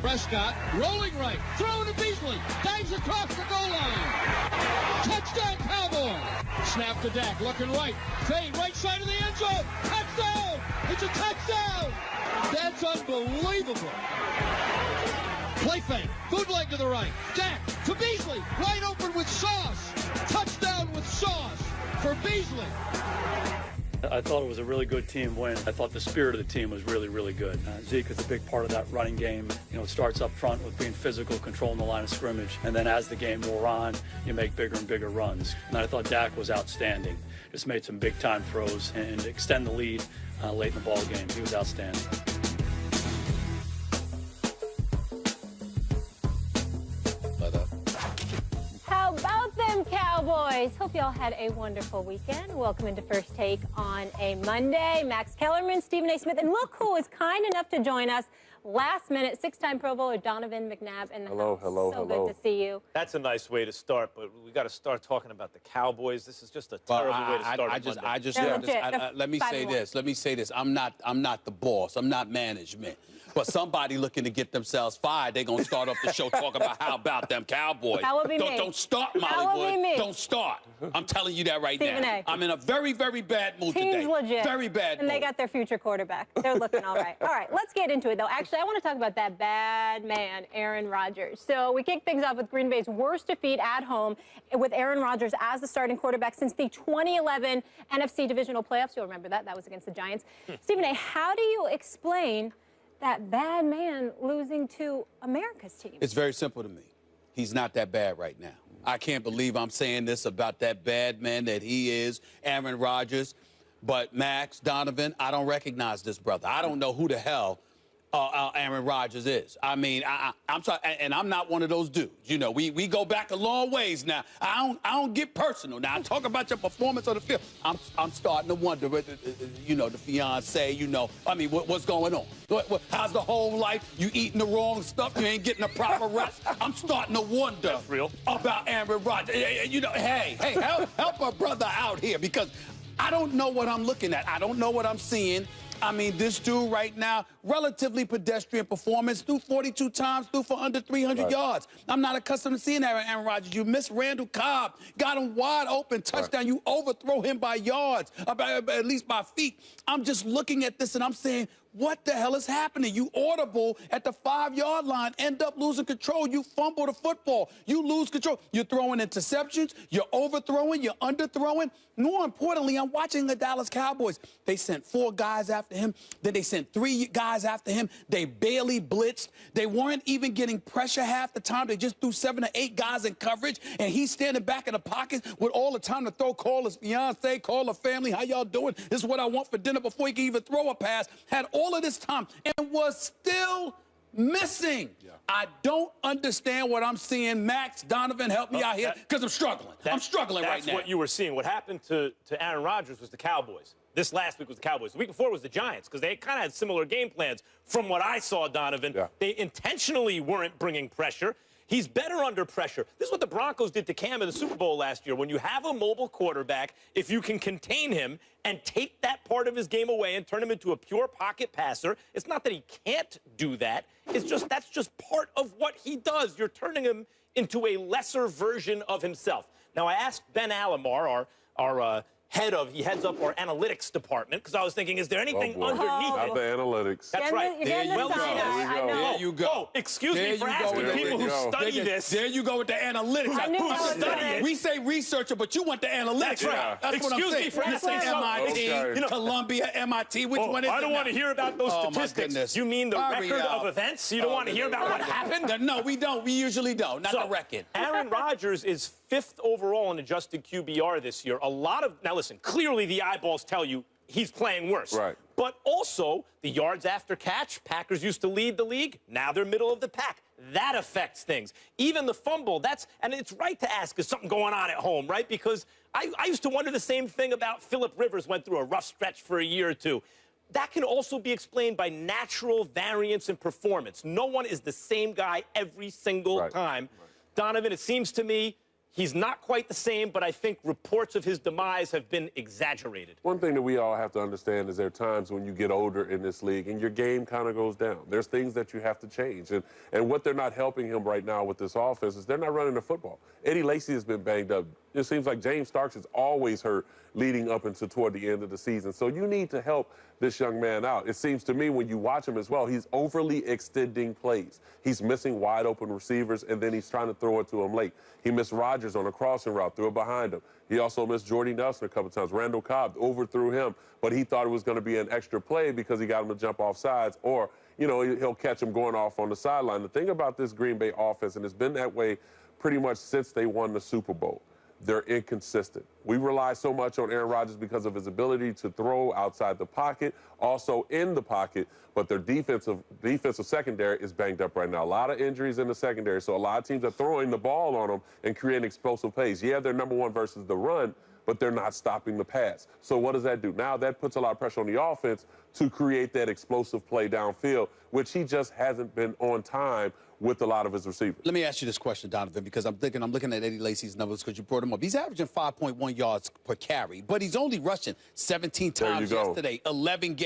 Prescott, rolling right, throwing to Beasley, dives across the goal line. Touchdown, Cowboys. Snap to Dak, looking right, fade, right side of the end zone. Touchdown! It's a touchdown! That's unbelievable. Play fake, bootleg to the right. Dak to Beasley, wide open with Sauce. Touchdown with Sauce for Beasley. I thought it was a really good team win. I thought the spirit of the team was really, really good. Zeke is a big part of that running game. You know, it starts up front with being physical, controlling the line of scrimmage, and then as the game wore on, you make bigger and bigger runs. And I thought Dak was outstanding. Just made some big-time throws and extend the lead late in the ball game. He was outstanding. How about them Cowboys? Hope y'all had a wonderful weekend. Welcome into First Take on a Monday. Max Kellerman, Stephen A. Smith, and look who was kind enough to join us last minute. Six-time Pro Bowler Donovan McNabb in the house. So good to see you. That's a nice way to start, but we got to start talking about the Cowboys. This is just a terrible way to start. Let me say this. I'm not the boss. I'm not management. But somebody looking to get themselves fired, they're going to start off the show talking about how about them Cowboys. That will be me. Don't start, Mollywood. Don't start. I'm telling you that right Stephen now. A. I'm in a very, very bad mood Team's today. legit. Very bad And mood. they got their future quarterback. They're looking all right. All right, let's get into it, though. Actually, I want to talk about that bad man, Aaron Rodgers. So we kick things off with Green Bay's worst defeat at home with Aaron Rodgers as the starting quarterback since the 2011 NFC Divisional Playoffs. You'll remember that. That was against the Giants. Stephen A., how do you explain that bad man losing to America's team? It's very simple to me. He's not that bad right now. I can't believe I'm saying this about that bad man that he is, Aaron Rodgers. But Max, Donovan, I don't recognize this brother. I don't know who the hell Aaron Rodgers is. I mean, I'm sorry, and I'm not one of those dudes. You know, we go back a long ways now. I don't get personal. Now, I talk about your performance on the field. I'm starting to wonder, you know, the fiance, you know, I mean, what's going on? How's the whole life? You eating the wrong stuff? You ain't getting the proper rest? I'm starting to wonder about Aaron Rodgers. You know, hey, help a brother out here because I don't know what I'm looking at. I don't know what I'm seeing. I mean, this dude right now, relatively pedestrian performance, threw 42 times, threw for under 300 yards. I'm not accustomed to seeing Aaron Rodgers. You missed Randall Cobb, got him wide open, touchdown. You overthrow him by yards, at least by feet. I'm just looking at this and I'm saying, what the hell is happening? You audible at the 5-yard line, end up losing control. You fumble the football. You lose control. You're throwing interceptions. You're overthrowing. You're underthrowing. More importantly, I'm watching the Dallas Cowboys. They sent 4 guys after him. Then they sent 3 guys after him. They barely blitzed. They weren't even getting pressure half the time. They just threw 7 or 8 guys in coverage, and he's standing back in the pocket with all the time to throw, call his fiance, call the family. How y'all doing? This is what I want for dinner before he can even throw a pass. Had all of this time and was still missing. I don't understand what I'm seeing. Max, Donovan, help me out here because I'm struggling. I'm struggling right now. That's what you were seeing. What happened to Aaron Rodgers was the Cowboys. This last week was the Cowboys. The week before was the Giants because they kind of had similar game plans. From what I saw, Donovan, they intentionally weren't bringing pressure. He's better under pressure. This is what the Broncos did to Cam in the Super Bowl last year. When you have a mobile quarterback, if you can contain him and take that part of his game away and turn him into a pure pocket passer, it's not that he can't do that. It's just that's just part of what he does. You're turning him into a lesser version of himself. Now, I asked Ben Alamar, our he heads up our analytics department, because I was thinking, is there anything underneath Not the analytics. That's right. There you go. Oh, excuse me for asking people who study this. There you go with the analytics. Who study it. We say researcher, but you want the analytics. That's right. That's what I'm saying. Excuse me for asking. MIT, Columbia, MIT. Which one is it? I don't want to hear about those Oh, my statistics. goodness. You mean the record of events? You don't want to hear about what happened? No, we don't. We usually don't. Not the record. Aaron Rodgers is 5th overall in adjusted QBR this year. Now listen, clearly the eyeballs tell you he's playing worse. Right. But also, the yards after catch, Packers used to lead the league. Now they're middle of the pack. That affects things. Even the fumble, and it's right to ask, is something going on at home, right? Because I used to wonder the same thing about Phillip Rivers, went through a rough stretch for a year or two. That can also be explained by natural variance in performance. No one is the same guy every single time. Donovan, it seems to me, He's not quite the same, but I think reports of his demise have been exaggerated. One thing that we all have to understand is there are times when you get older in this league and your game kind of goes down. There's things that you have to change. And what they're not helping him right now with this offense is they're not running the football. Eddie Lacy has been banged up. It seems like James Starks is always hurt leading up into toward the end of the season. So you need to help this young man out. It seems to me when you watch him as well, he's overly extending plays. He's missing wide open receivers, and then he's trying to throw it to him late. He missed Rodgers on a crossing route, threw it behind him. He also missed Jordy Nelson a couple times. Randall Cobb overthrew him, but he thought it was going to be an extra play because he got him to jump off sides, or, you know, he'll catch him going off on the sideline. The thing about this Green Bay offense, and it's been that way pretty much since they won the Super Bowl, they're inconsistent. We rely so much on Aaron Rodgers because of his ability to throw outside the pocket, also in the pocket, but their defensive secondary is banged up right now. A lot of injuries in the secondary, so a lot of teams are throwing the ball on them and creating explosive plays. Yeah, they're number one versus the run, but they're not stopping the pass. So what does that do? Now that puts a lot of pressure on the offense to create that explosive play downfield, which he just hasn't been on time with a lot of his receivers. Let me ask you this question, Donovan, because I'm looking at Eddie Lacy's numbers because you brought him up. He's averaging 5.1 yards per carry, but he's only rushing 17 times yesterday. 11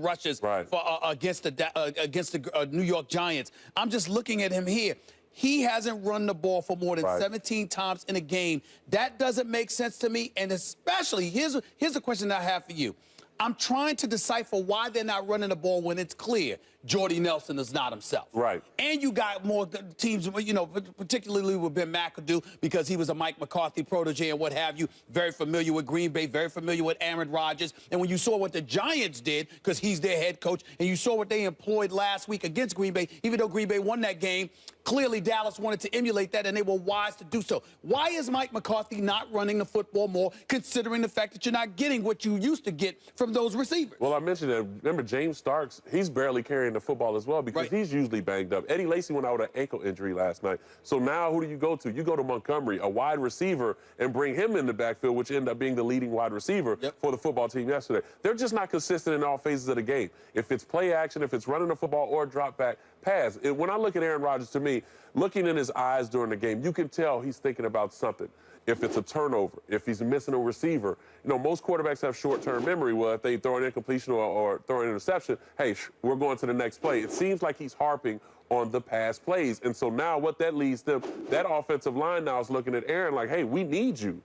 rushes for, against the New York Giants. I'm just looking at him here. He hasn't run the ball for more than 17 times in a game. That doesn't make sense to me, and especially, here's a question that I have for you. I'm trying to decipher why they're not running the ball when it's clear Jordy Nelson is not himself. Right. And you got more teams, you know, particularly with Ben McAdoo, because he was a Mike McCarthy protege and what have you, very familiar with Green Bay, very familiar with Aaron Rodgers. And when you saw what the Giants did, because he's their head coach, and you saw what they employed last week against Green Bay, even though Green Bay won that game, clearly Dallas wanted to emulate that, and they were wise to do so. Why is Mike McCarthy not running the football more, considering the fact that you're not getting what you used to get from those receivers? Well, I mentioned that. Remember, James Starks, he's barely carrying the football as well because he's usually banged up. Eddie Lacy went out with an ankle injury last night. So now who do you go to? You go to Montgomery, a wide receiver, and bring him in the backfield, which ended up being the leading wide receiver for the football team yesterday. They're just not consistent in all phases of the game. If it's play action, if it's running the football or drop back pass. When I look at Aaron Rodgers, to me, looking in his eyes during the game, you can tell he's thinking about something. If it's a turnover, if he's missing a receiver. You know, most quarterbacks have short-term memory. Well, if they throw an incompletion or throw an interception, hey, we're going to the next play. It seems like he's harping on the past plays. And so now what that leads them, that offensive line now is looking at Aaron like, hey, we need you.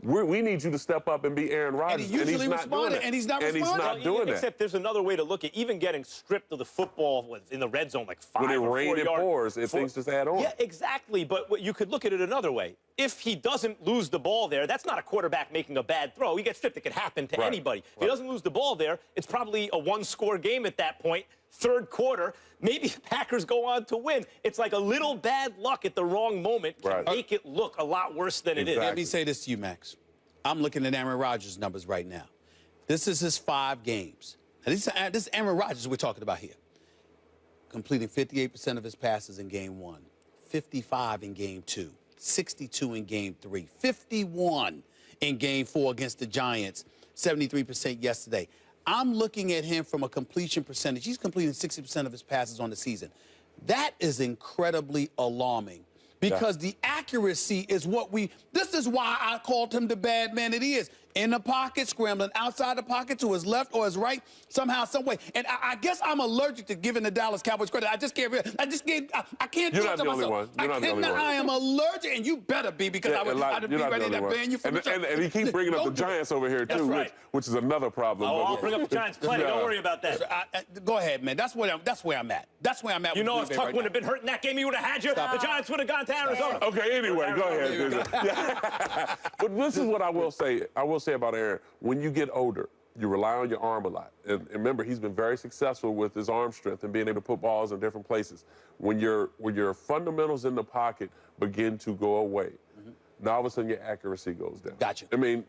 We need you to step up and be Aaron Rodgers. And he usually responded, and he's not responding. And he's not doing that. Except there's another way to look at even getting stripped of the football in the red zone like 5 or 4 yards. When it rains and pours, things just add on. Yeah, exactly. But you could look at it another way. If he doesn't lose the ball there, that's not a quarterback making a bad throw. He gets stripped. It could happen to anybody. If he doesn't lose the ball there, it's probably a one-score game at that point. Third quarter, maybe the Packers go on to win. It's like a little bad luck at the wrong moment can make it look a lot worse than it is. Let me say this to you, Max. I'm looking at Aaron Rodgers' numbers right now. This is his 5 games. Now, this is Aaron Rodgers we're talking about here. Completing 58% of his passes in game 1, 55 in game 2, 62 in game 3, 51 in game 4 against the Giants, 73% yesterday. I'm looking at him from a completion percentage. He's completing 60% of his passes on the season. That is incredibly alarming. Because the accuracy is what this is why I called him the bad man that he is. In the pocket, scrambling outside the pocket to his left or his right, somehow, some way. And I guess I'm allergic to giving the Dallas Cowboys credit. I can't do it to myself. You're not the only one. I am allergic, and you better be, because I'd be ready to ban you from the show. And he keeps bringing up the Giants over here, too, which is another problem. Oh, I'll bring up the Giants plenty. Don't worry about that. Go ahead, man. That's where I'm at. That's where I'm at. You know, if Tuck wouldn't have been hurt in that game, he would have had you. The Giants would have gone to Arizona. Okay, anyway, go ahead. But this is what I will say. I will say about Aaron. When you get older, you rely on your arm a lot. And remember, he's been very successful with his arm strength and being able to put balls in different places. When your fundamentals in the pocket begin to go away, now all of a sudden your accuracy goes down. Gotcha. I mean,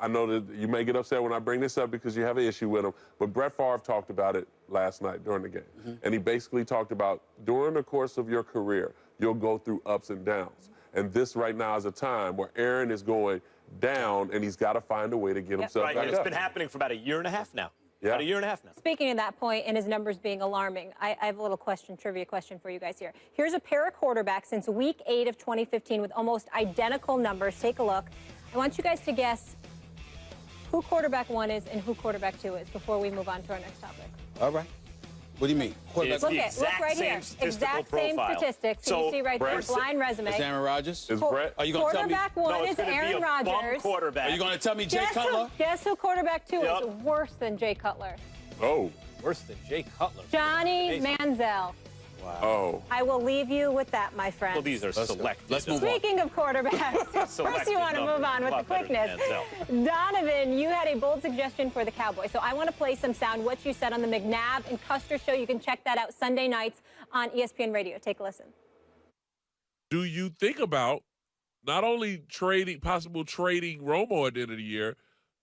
I know that you may get upset when I bring this up because you have an issue with him, but Brett Favre talked about it last night during the game. And he basically talked about during the course of your career, you'll go through ups and downs. And this right now is a time where Aaron is going down, and he's got to find a way to get himself back up. It's been happening for about a year and a half now. Yeah. About a year and a half now. Speaking of that point and his numbers being alarming, I have a little trivia question for you guys here. Here's a pair of quarterbacks since week 8 of 2015 with almost identical numbers. Take a look. I want you guys to guess who quarterback 1 is and who quarterback 2 is before we move on to our next topic. All right. What do you mean? It's the Look exact right same here. statistical Exact same profile. statistics. So you see right there, Brett, blind resume. Is Aaron Rodgers? Is Brett? Are you going to tell me? Quarterback 1 No, it's is going to be Aaron a bum Rodgers. quarterback. Are you going to tell me Jay Cutler? Guess who quarterback 2 Yep. is worse than Jay Cutler? Oh. Worse than Jay Cutler. Johnny Amazing. Manziel. Wow. Oh. I will leave you with that, my friend. Well, these are selected. Let's move on. Speaking of quarterbacks, first you want to move on with the quickness. Donovan, you had a bold suggestion for the Cowboys. So I want to play some sound, what you said on the McNabb and Custer show. You can check that out Sunday nights on ESPN Radio. Take a listen. Do you think about not only possible trading Romo at the end of the year,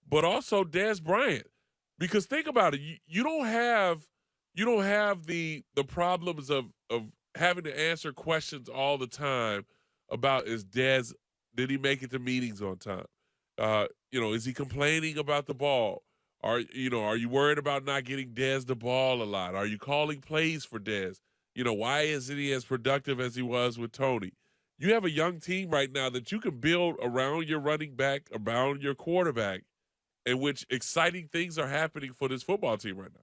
but also Dez Bryant? Because think about it, you don't have the problems of having to answer questions all the time about did he make it to meetings on time? Is he complaining about the ball? Are you worried about not getting Dez the ball a lot? Are you calling plays for Dez? Why isn't he as productive as he was with Tony? You have a young team right now that you can build around your running back, around your quarterback, in which exciting things are happening for this football team right now.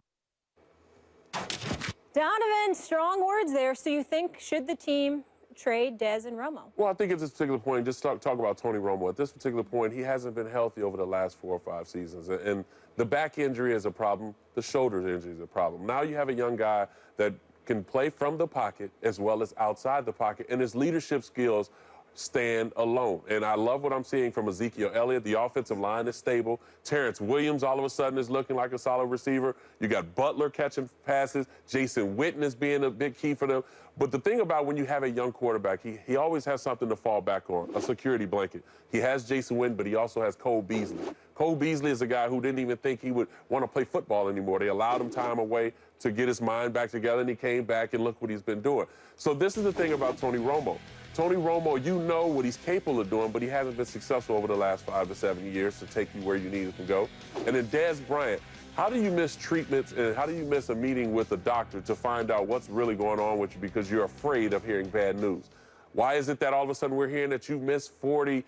Donovan, strong words there. So you think, should the team trade Dez and Romo? Well, I think at this particular point, just talk about Tony Romo. At this particular point, he hasn't been healthy over the last 4 or 5 seasons. And the back injury is a problem. The shoulder injury is a problem. Now you have a young guy that can play from the pocket as well as outside the pocket, and his leadership skills stand alone. And I love what I'm seeing from Ezekiel Elliott. The offensive line is stable. Terrence Williams all of a sudden is looking like a solid receiver. You got Butler catching passes. Jason Witten is being a big key for them. But the thing about when you have a young quarterback, he always has something to fall back on, a security blanket. He has Jason Witten, but he also has Cole Beasley. Cole Beasley is a guy who didn't even think he would want to play football anymore. They allowed him time away to get his mind back together, and he came back, and look what he's been doing. So this is the thing about Tony Romo. Tony Romo, you know what he's capable of doing, but he hasn't been successful over the last 5 to 7 years to take you where you need to go. And then Dez Bryant, how do you miss treatments and how do you miss a meeting with a doctor to find out what's really going on with you because you're afraid of hearing bad news? Why is it that all of a sudden we're hearing that you missed 40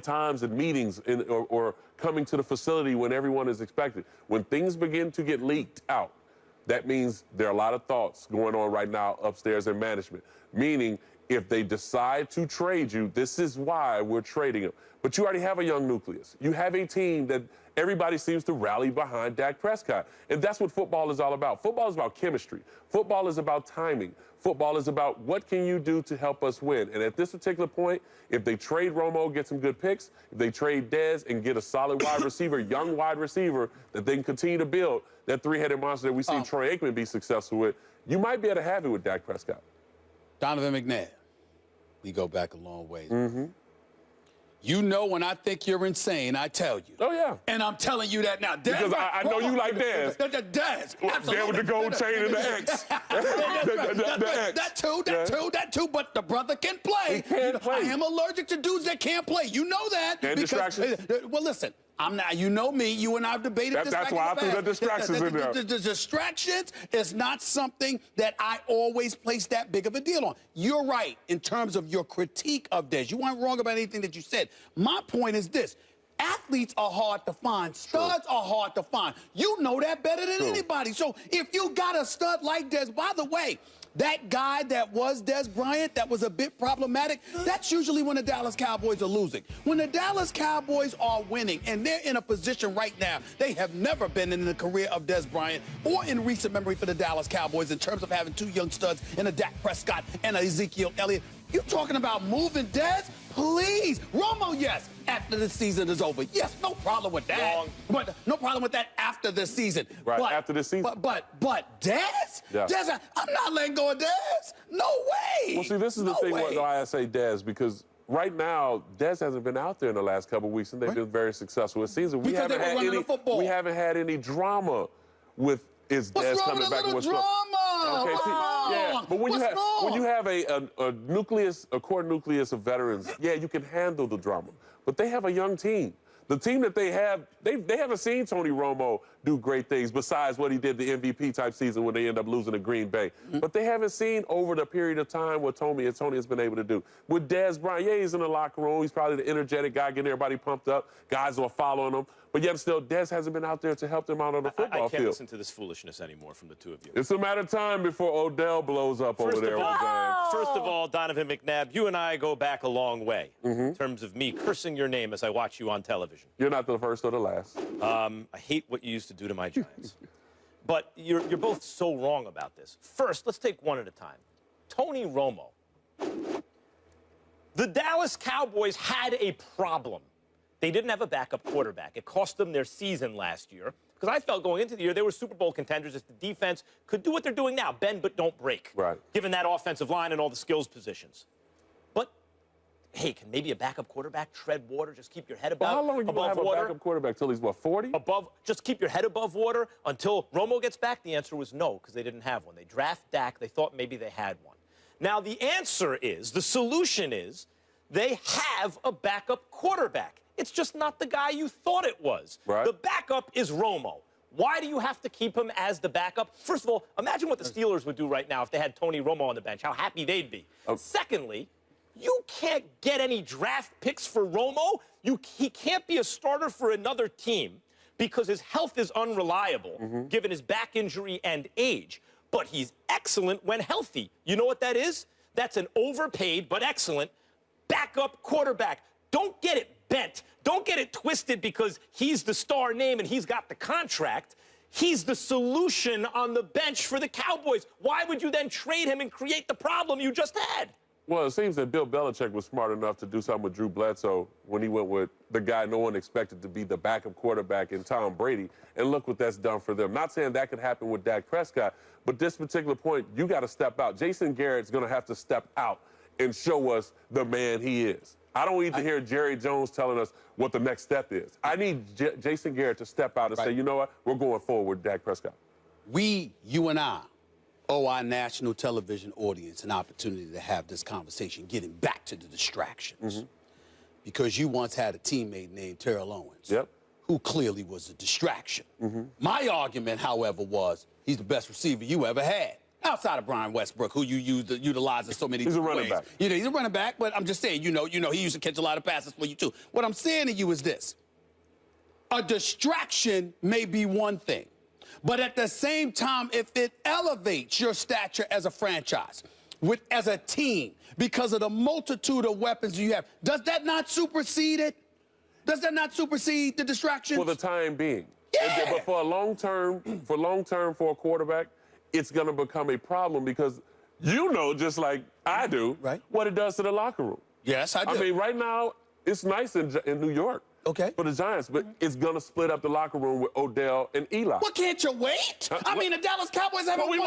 times in meetings or coming to the facility when everyone is expected? When things begin to get leaked out, that means there are a lot of thoughts going on right now upstairs in management, meaning if they decide to trade you, this is why we're trading him. But you already have a young nucleus. You have a team that everybody seems to rally behind Dak Prescott. And that's what football is all about. Football is about chemistry. Football is about timing. Football is about what can you do to help us win. And at this particular point, if they trade Romo, get some good picks, if they trade Dez and get a solid wide receiver, young wide receiver that they can continue to build, that three-headed monster that we see Troy Aikman be successful with, you might be able to have it with Dak Prescott. Donovan McNabb. We go back a long way. Mm-hmm. You know when I think you're insane, I tell you. Oh, yeah. And I'm telling you that now. Dez, because I know you like Dez. Dez, absolutely. There with the gold chain and the X. That too, but the brother can play. He can play. I am allergic to dudes that can't play. You know that. And distractions. Well, listen. I'm not, you know me, you and I have debated this. That's why I threw the distractions in there. The distractions is not something that I always place that big of a deal on. You're right in terms of your critique of this. You weren't wrong about anything that you said. My point is this. Athletes are hard to find. Studs are hard to find. You know that better than anybody. So if you got a stud like Dez, by the way, that guy that was Dez Bryant that was a bit problematic, that's usually when the Dallas Cowboys are losing. When the Dallas Cowboys are winning, and they're in a position right now, they have never been in the career of Dez Bryant or in recent memory for the Dallas Cowboys in terms of having two young studs and a Dak Prescott and a Ezekiel Elliott. You talking about moving Dez? Please. Romo, yes, after the season is over. Yes, no problem with that. Wrong. But no problem with that after the season. Right, but, after the season. But Dez? Yeah. Dez, I'm not letting go of Dez. No way. Well, see, this is the thing why I say Dez, because right now, Dez hasn't been out there in the last couple of weeks, and they've been very successful. It seems that we haven't had any drama with Dez coming back and what's drama? Okay, yeah, but when you have a nucleus, a core nucleus of veterans, yeah, you can handle the drama. But they have a young team. The team that they have, they haven't seen Tony Romo do great things besides what he did the MVP type season when they end up losing to Green Bay. But they haven't seen over the period of time what Tony has been able to do. With Dez Bryant, yeah, he's in the locker room. He's probably the energetic guy getting everybody pumped up. Guys are following him. But yet still, Dez hasn't been out there to help them out on the football field. I can't listen to this foolishness anymore from the two of you. It's a matter of time before Odell blows up over there. First of all, Donovan McNabb, you and I go back a long way in terms of me cursing your name as I watch you on television. You're not the first or the last. I hate what you used to do to my Giants. But you're both so wrong about this. First, let's take one at a time. Tony Romo. The Dallas Cowboys had a problem. They didn't have a backup quarterback. It cost them their season last year because I felt going into the year they were Super Bowl contenders if the defense could do what they're doing now, bend but don't break, given that offensive line and all the skills positions. But, hey, can maybe a backup quarterback tread water, just keep your head above water? How long are you going to have a backup quarterback till he's, what, 40? Just keep your head above water until Romo gets back? The answer was no, because they didn't have one. They draft Dak. They thought maybe they had one. Now, the answer is, the solution is, they have a backup quarterback. It's just not the guy you thought it was. The backup is Romo. Why do you have to keep him as the backup? First of all, imagine what the Steelers would do right now if they had Tony Romo on the bench, how happy they'd be. Secondly, you can't get any draft picks for Romo. He can't be a starter for another team because his health is unreliable, given his back injury and age. But he's excellent when healthy. You know what that is? That's an overpaid but excellent backup quarterback. Don't get it bent. Don't get it twisted because he's the star name and he's got the contract. He's the solution on the bench for the Cowboys. Why would you then trade him and create the problem you just had? Well, it seems that Bill Belichick was smart enough to do something with Drew Bledsoe when he went with the guy no one expected to be the backup quarterback in Tom Brady. And look what that's done for them. Not saying that could happen with Dak Prescott, but this particular point, you got to step out. Jason Garrett's going to have to step out and show us the man he is. I don't need to hear Jerry Jones telling us what the next step is. I need Jason Garrett to step out and say, you know what, we're going forward with Dak Prescott. You and I, owe our national television audience an opportunity to have this conversation, getting back to the distractions. Because you once had a teammate named Terrell Owens, who clearly was a distraction. My argument, however, was he's the best receiver you ever had. Outside of Brian Westbrook, who you utilize in so many ways. He's a running back. You know, he's a running back, but I'm just saying, you know, he used to catch a lot of passes for you, too. What I'm saying to you is this. A distraction may be one thing, but at the same time, if it elevates your stature as a franchise, as a team, because of the multitude of weapons you have, does that not supersede it? Does that not supersede the distraction? For the time being. Yeah. But for a long term, for a quarterback, it's going to become a problem because you know, just like I do, what it does to the locker room. Yes, I do. I mean, right now, it's nice in New York. For the Giants, but it's going to split up the locker room with Odell and Eli. Well, can't you wait? I mean, the Dallas Cowboys haven't won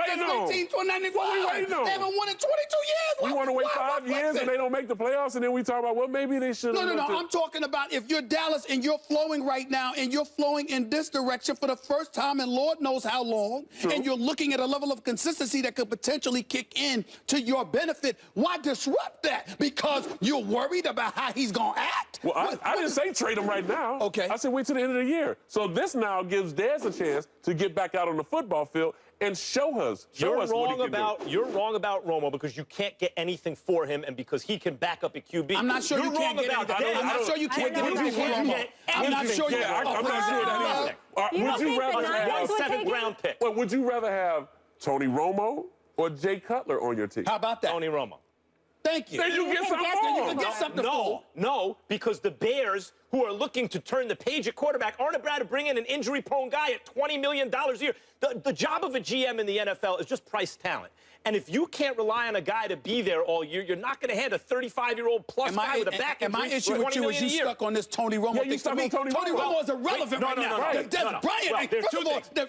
since 1995. They haven't won in 22 years. We want to wait 5 years and they don't make the playoffs, and then we talk about, well, maybe they should have. No. I'm talking about if you're Dallas and you're flowing right now and you're flowing in this direction for the first time in Lord knows how long, and you're looking at a level of consistency that could potentially kick in to your benefit, why disrupt that? Because you're worried about how he's going to act? Well, I didn't say trade him right now. I said wait till the end of the year. So this now gives Dez a chance to get back out on the football field and show us You're what he can do. You're wrong about Romo because you can't get anything for him and because he can back up a QB. I'm not sure you can't get anything. I'm not sure you can't get anything for Romo. I'm not sure you can. I'm not sure that either. Would you rather have a 7th-round pick? Well, would you rather have Tony Romo or Jay Cutler on your team? How about that? Tony Romo. Thank you. Then you get something more. You can get something more. No, because the Bears, who are looking to turn the page at quarterback, aren't about to bring in an injury-prone guy at $20 million a year. The job of a GM in the NFL is just price talent. And if you can't rely on a guy to be there all year, you're not going to hand a 35-year-old plus guy with a back injury. And my issue with you is you stuck on this Tony Romo thing. Tony Romo is irrelevant right now. The Dez Bryant, first of all, the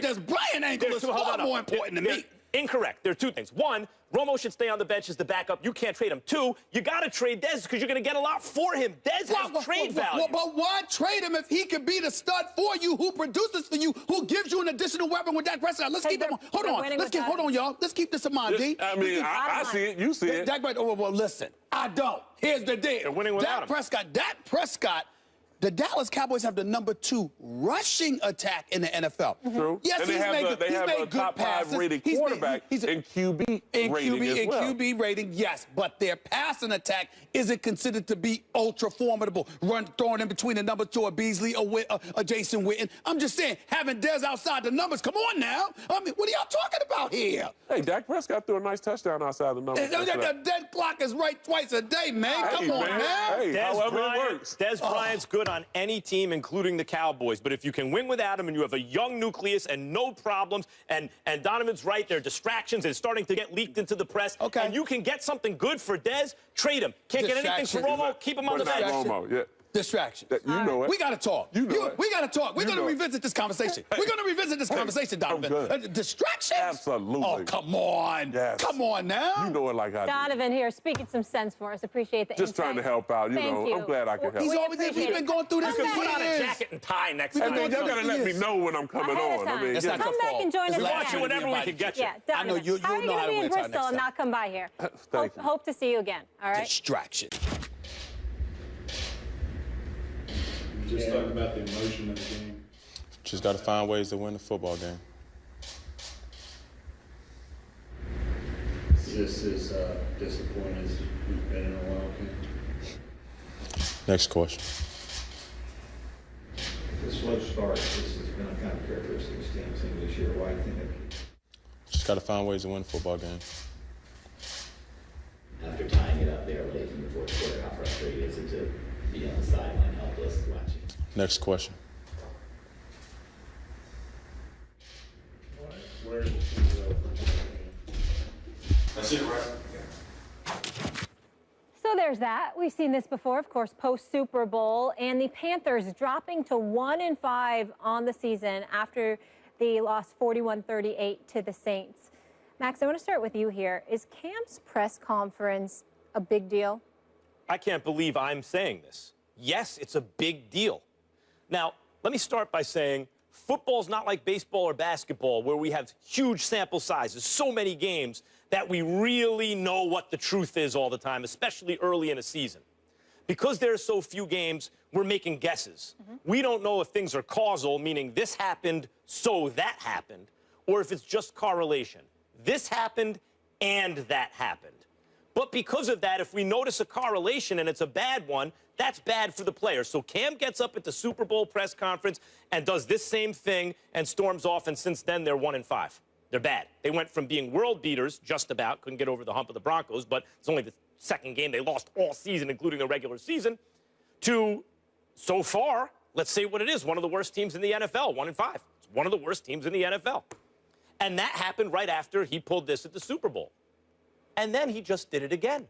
Dez Bryant angle is far more important to me. Incorrect. There are two things. One, Romo should stay on the bench as the backup. You can't trade him. Two, you got to trade Dez because you're going to get a lot for him. Dez has trade value. But why trade him if he could be the stud for you, who produces for you, who gives you an additional weapon with Dak Prescott? Let's keep him on. Hold on, y'all. Let's keep this in mind, D. I mean, I see it. You see it. Dak Prescott. Well, listen. I don't. Here's the deal. They're winning without him. Dak Prescott The Dallas Cowboys have the #2 rushing attack in the NFL. True. Yes, and he's made good top passes. 5 rated He's quarterback in QB rating as well. QB rating, yes, but their passing attack isn't considered to be ultra formidable. Throwing in between the #2 of Beasley or Jason Witten. I'm just saying, having Dez outside the numbers, come on now. I mean, what are y'all talking about here? Hey, Dak Prescott threw a nice touchdown outside the numbers. The dead clock is right twice a day, man. Come on, man. Hey, however it works. Dez Bryant's good on any team, including the Cowboys. But if you can win without him and you have a young nucleus and no problems, and Donovan's right, there are distractions, it's starting to get leaked into the press, and you can get something good for Dez, trade him. Can't get anything for Romo, keep him on the bench. Romo, yeah. Distraction. You know it. We got to talk. You know it. We got to talk. We're going to revisit this conversation. We're going to revisit this conversation, Donovan. Distractions? Absolutely. Oh, come on. Yes. Come on now. You know it like I do. Donovan here speaking some sense for us. Appreciate the Just insight. trying to help out. You know, I'm glad I can help. We've been going through this for Put on a years. jacket and tie next I time. mean, y'all got to let me know when I'm coming Ahead of on. time. I mean, That's not Come your back fault. and join us We again. want you whenever we can get you. Yeah, Donovan. I know you'll How are you know going how to to be in win time Bristol next and time. not come by here? Thank you. Hope to see you again. All right. Distraction. Just talk about the emotion of the game. Just got to find ways to win the football game. Is this as disappointing as you've been in a while, Ken? Next question. The slow start, this has been a kind of characteristic of Stan's team this year. Why do you think that? Just got to find ways to win the football game. After tying it up there late in the fourth quarter, how frustrating is it to be on the sideline helpless watching? Next question. Where is the team go from here? That's it, right? So there's that. We've seen this before, of course, post-Super Bowl, and the Panthers dropping to 1-5 on the season after they lost 41-38 to the Saints. Max, I want to start with you here. Is Cam's press conference a big deal? I can't believe I'm saying this. Yes, it's a big deal. Now, let me start by saying football's not like baseball or basketball where we have huge sample sizes, so many games that we really know what the truth is all the time, especially early in a season. Because there are so few games, we're making guesses. We don't know if things are causal, meaning this happened, so that happened, or if it's just correlation. This happened and that happened. But because of that, if we notice a correlation and it's a bad one, that's bad for the players. So Cam gets up at the Super Bowl press conference and does this same thing and storms off, and since then they're 1-5. They're bad. They went from being world beaters, just about, couldn't get over the hump of the Broncos, but it's only the second game they lost all season, including the regular season, to, so far, let's say what it is, one of the worst teams in the NFL, 1-5. It's one of the worst teams in the NFL. And that happened right after he pulled this at the Super Bowl. And then he just did it again.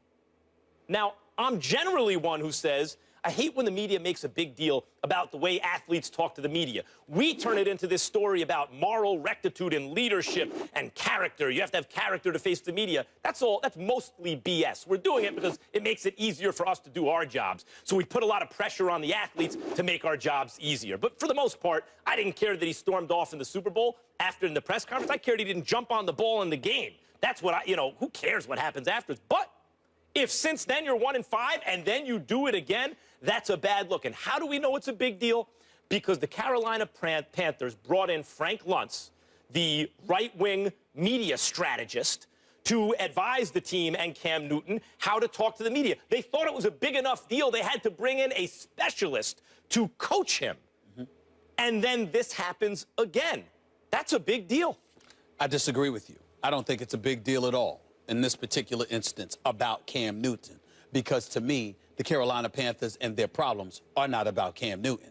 Now, I'm generally one who says, I hate when the media makes a big deal about the way athletes talk to the media. We turn it into this story about moral rectitude and leadership and character. You have to have character to face the media. That's mostly BS. We're doing it because it makes it easier for us to do our jobs. So we put a lot of pressure on the athletes to make our jobs easier. But for the most part, I didn't care that he stormed off in the Super Bowl after in the press conference. I cared he didn't jump on the ball in the game. That's what who cares what happens afterwards? But if since then you're 1-5 and then you do it again, that's a bad look. And how do we know it's a big deal? Because the Carolina Panthers brought in Frank Luntz, the right-wing media strategist, to advise the team and Cam Newton how to talk to the media. They thought it was a big enough deal they had to bring in a specialist to coach him. And then this happens again. That's a big deal. I disagree with you. I don't think it's a big deal at all in this particular instance about Cam Newton, because to me, the Carolina Panthers and their problems are not about Cam Newton.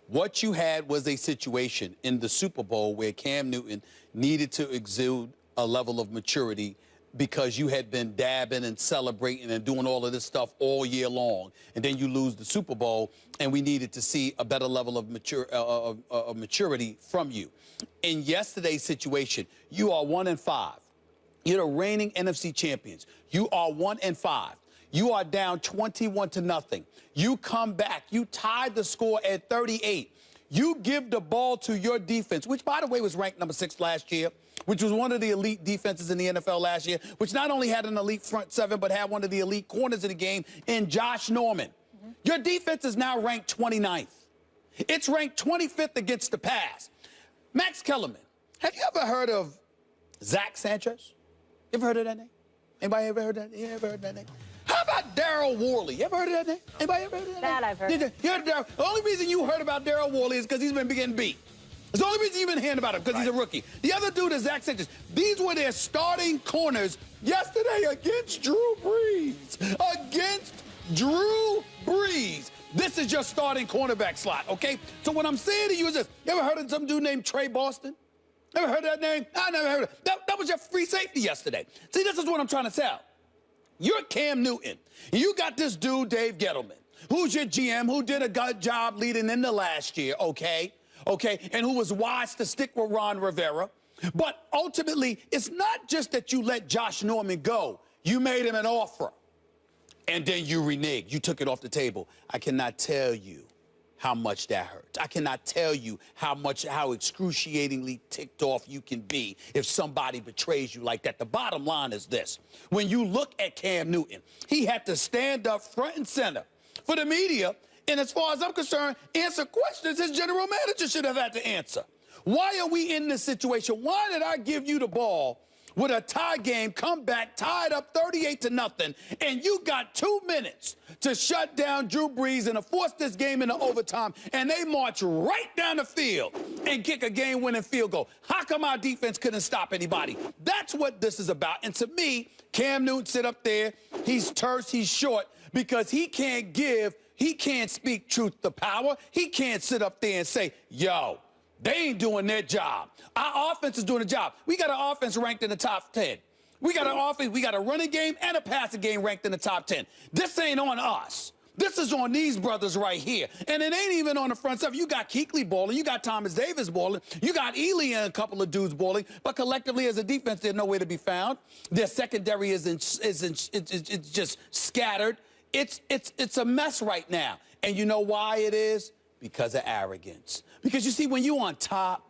What you had was a situation in the Super Bowl where Cam Newton needed to exude a level of maturity because you had been dabbing and celebrating and doing all of this stuff all year long, and then you lose the Super Bowl, and we needed to see a better level of maturity from you. In yesterday's situation, you are 1-5. You're the reigning NFC champions. You are 1-5. You are down 21-0. You come back. You tied the score at 38. You give the ball to your defense, which, by the way, was ranked number 6 last year, which was one of the elite defenses in the NFL last year, which not only had an elite front seven, but had one of the elite corners in the game in Josh Norman. Your defense is now ranked 29th. It's ranked 25th against the pass. Max Kellerman, have you ever heard of Zach Sanchez? You ever heard of that name? Anybody ever heard that? You ever heard that name? How about Daryl Worley? You ever heard of that name? Anybody ever heard of that name? That I've heard. You heard of Daryl? The only reason you heard about Daryl Worley is because he's been getting beat. It's the only reason you've been hearing about him, because he's a rookie. The other dude is Zach Sanchez. These were their starting corners yesterday against Drew Brees. Against Drew Brees. This is your starting cornerback slot, okay? So what I'm saying to you is this. You ever heard of some dude named Trey Boston? Ever heard of that name? I never heard of it. That was your free safety yesterday. See, this is what I'm trying to tell. You're Cam Newton. You got this dude, Dave Gettleman, who's your GM, who did a good job leading into last year, okay? And who was wise to stick with Ron Rivera. But ultimately, it's not just that you let Josh Norman go. You made him an offer, and then you reneged. You took it off the table. I cannot tell you how much that hurts. I cannot tell you how excruciatingly ticked off you can be if somebody betrays you like that. The bottom line is this. When you look at Cam Newton, he had to stand up front and center for the media, and as far as I'm concerned, answer questions his general manager should have had to answer. Why are we in this situation? Why did I give you the ball with a tie game, come back, tied up 38-0, and you got 2 minutes to shut down Drew Brees and to force this game into overtime, and they march right down the field and kick a game-winning field goal? How come our defense couldn't stop anybody? That's what this is about. And to me, Cam Newton sit up there, he's terse, he's short, because he can't speak truth to power. He can't sit up there and say, yo, they ain't doing their job. Our offense is doing the job. We got an offense ranked in the top 10. We got an offense, we got a running game and a passing game ranked in the top 10. This ain't on us. This is on these brothers right here. And it ain't even on the front stuff. You got Kuechly balling. You got Thomas Davis balling. You got Ely and a couple of dudes balling. But collectively, as a defense, they're nowhere to be found. Their secondary is just scattered. It's a mess right now. And you know why it is? Because of arrogance. Because you see, when you're on top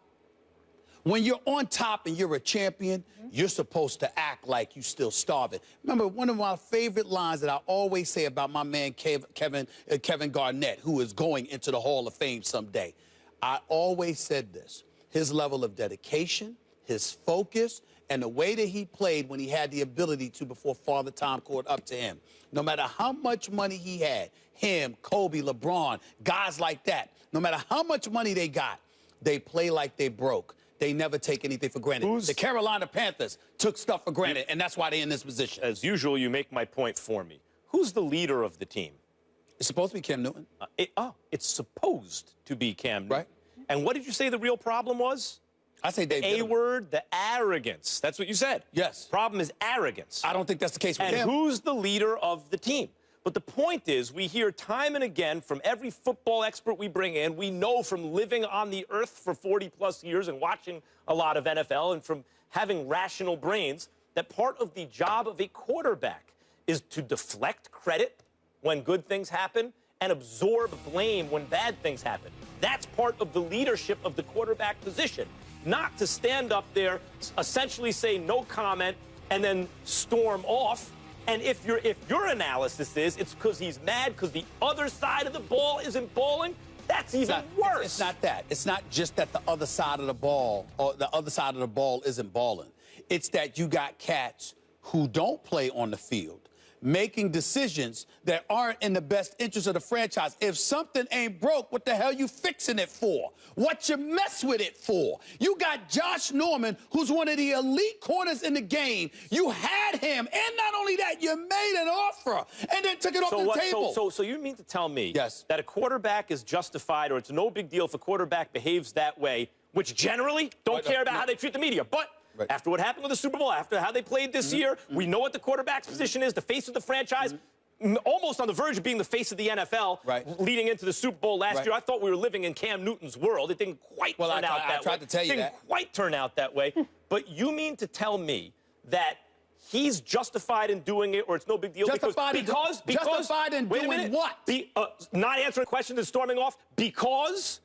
and you're a champion, you're supposed to act like you still starving. Remember, one of my favorite lines that I always say about my man Kevin Garnett, who is going into the Hall of Fame someday. I always said this. His level of dedication, his focus, and the way that he played when he had the ability to before Father Time caught up to him. No matter how much money he had, him, Kobe, LeBron, guys like that, no matter how much money they got, they play like they broke. They never take anything for granted. The Carolina Panthers took stuff for granted, and that's why they're in this position. As usual, you make my point for me. Who's the leader of the team? It's supposed to be Cam Newton. It's supposed to be Cam Newton. Right. And what did you say the real problem was? I say Dave A word, the arrogance. That's what you said. Yes. Problem is arrogance. I don't think that's the case with him. And who's the leader of the team? But the point is, we hear time and again from every football expert we bring in, we know from living on the earth for 40-plus years and watching a lot of NFL and from having rational brains, that part of the job of a quarterback is to deflect credit when good things happen and absorb blame when bad things happen. That's part of the leadership of the quarterback position, not to stand up there, essentially say no comment, and then storm off. And if your analysis is it's because he's mad because the other side of the ball isn't balling, that's even worse. It's not that. It's not just that the other side of the ball or the other side of the ball isn't balling. It's that you got cats who don't play on the field making decisions that aren't in the best interest of the franchise. If something ain't broke, what the hell you fixing it for? What you mess with it for? You got Josh Norman, who's one of the elite corners in the game. You had him, and not only that, you made an offer and then took it off the table. So you mean to tell me yes, that a quarterback is justified, or it's no big deal if a quarterback behaves that way, which generally don't care about how they treat the media, but after what happened with the Super Bowl, after how they played this year, we know what the quarterback's position is, the face of the franchise, almost on the verge of being the face of the NFL leading into the Super Bowl last year. I thought we were living in Cam Newton's world. It didn't quite turn out that way. I tried to tell you that. It didn't quite turn out that way. But you mean to tell me that he's justified in doing it, or it's no big deal? Justified in doing what? Not answering questions and storming off because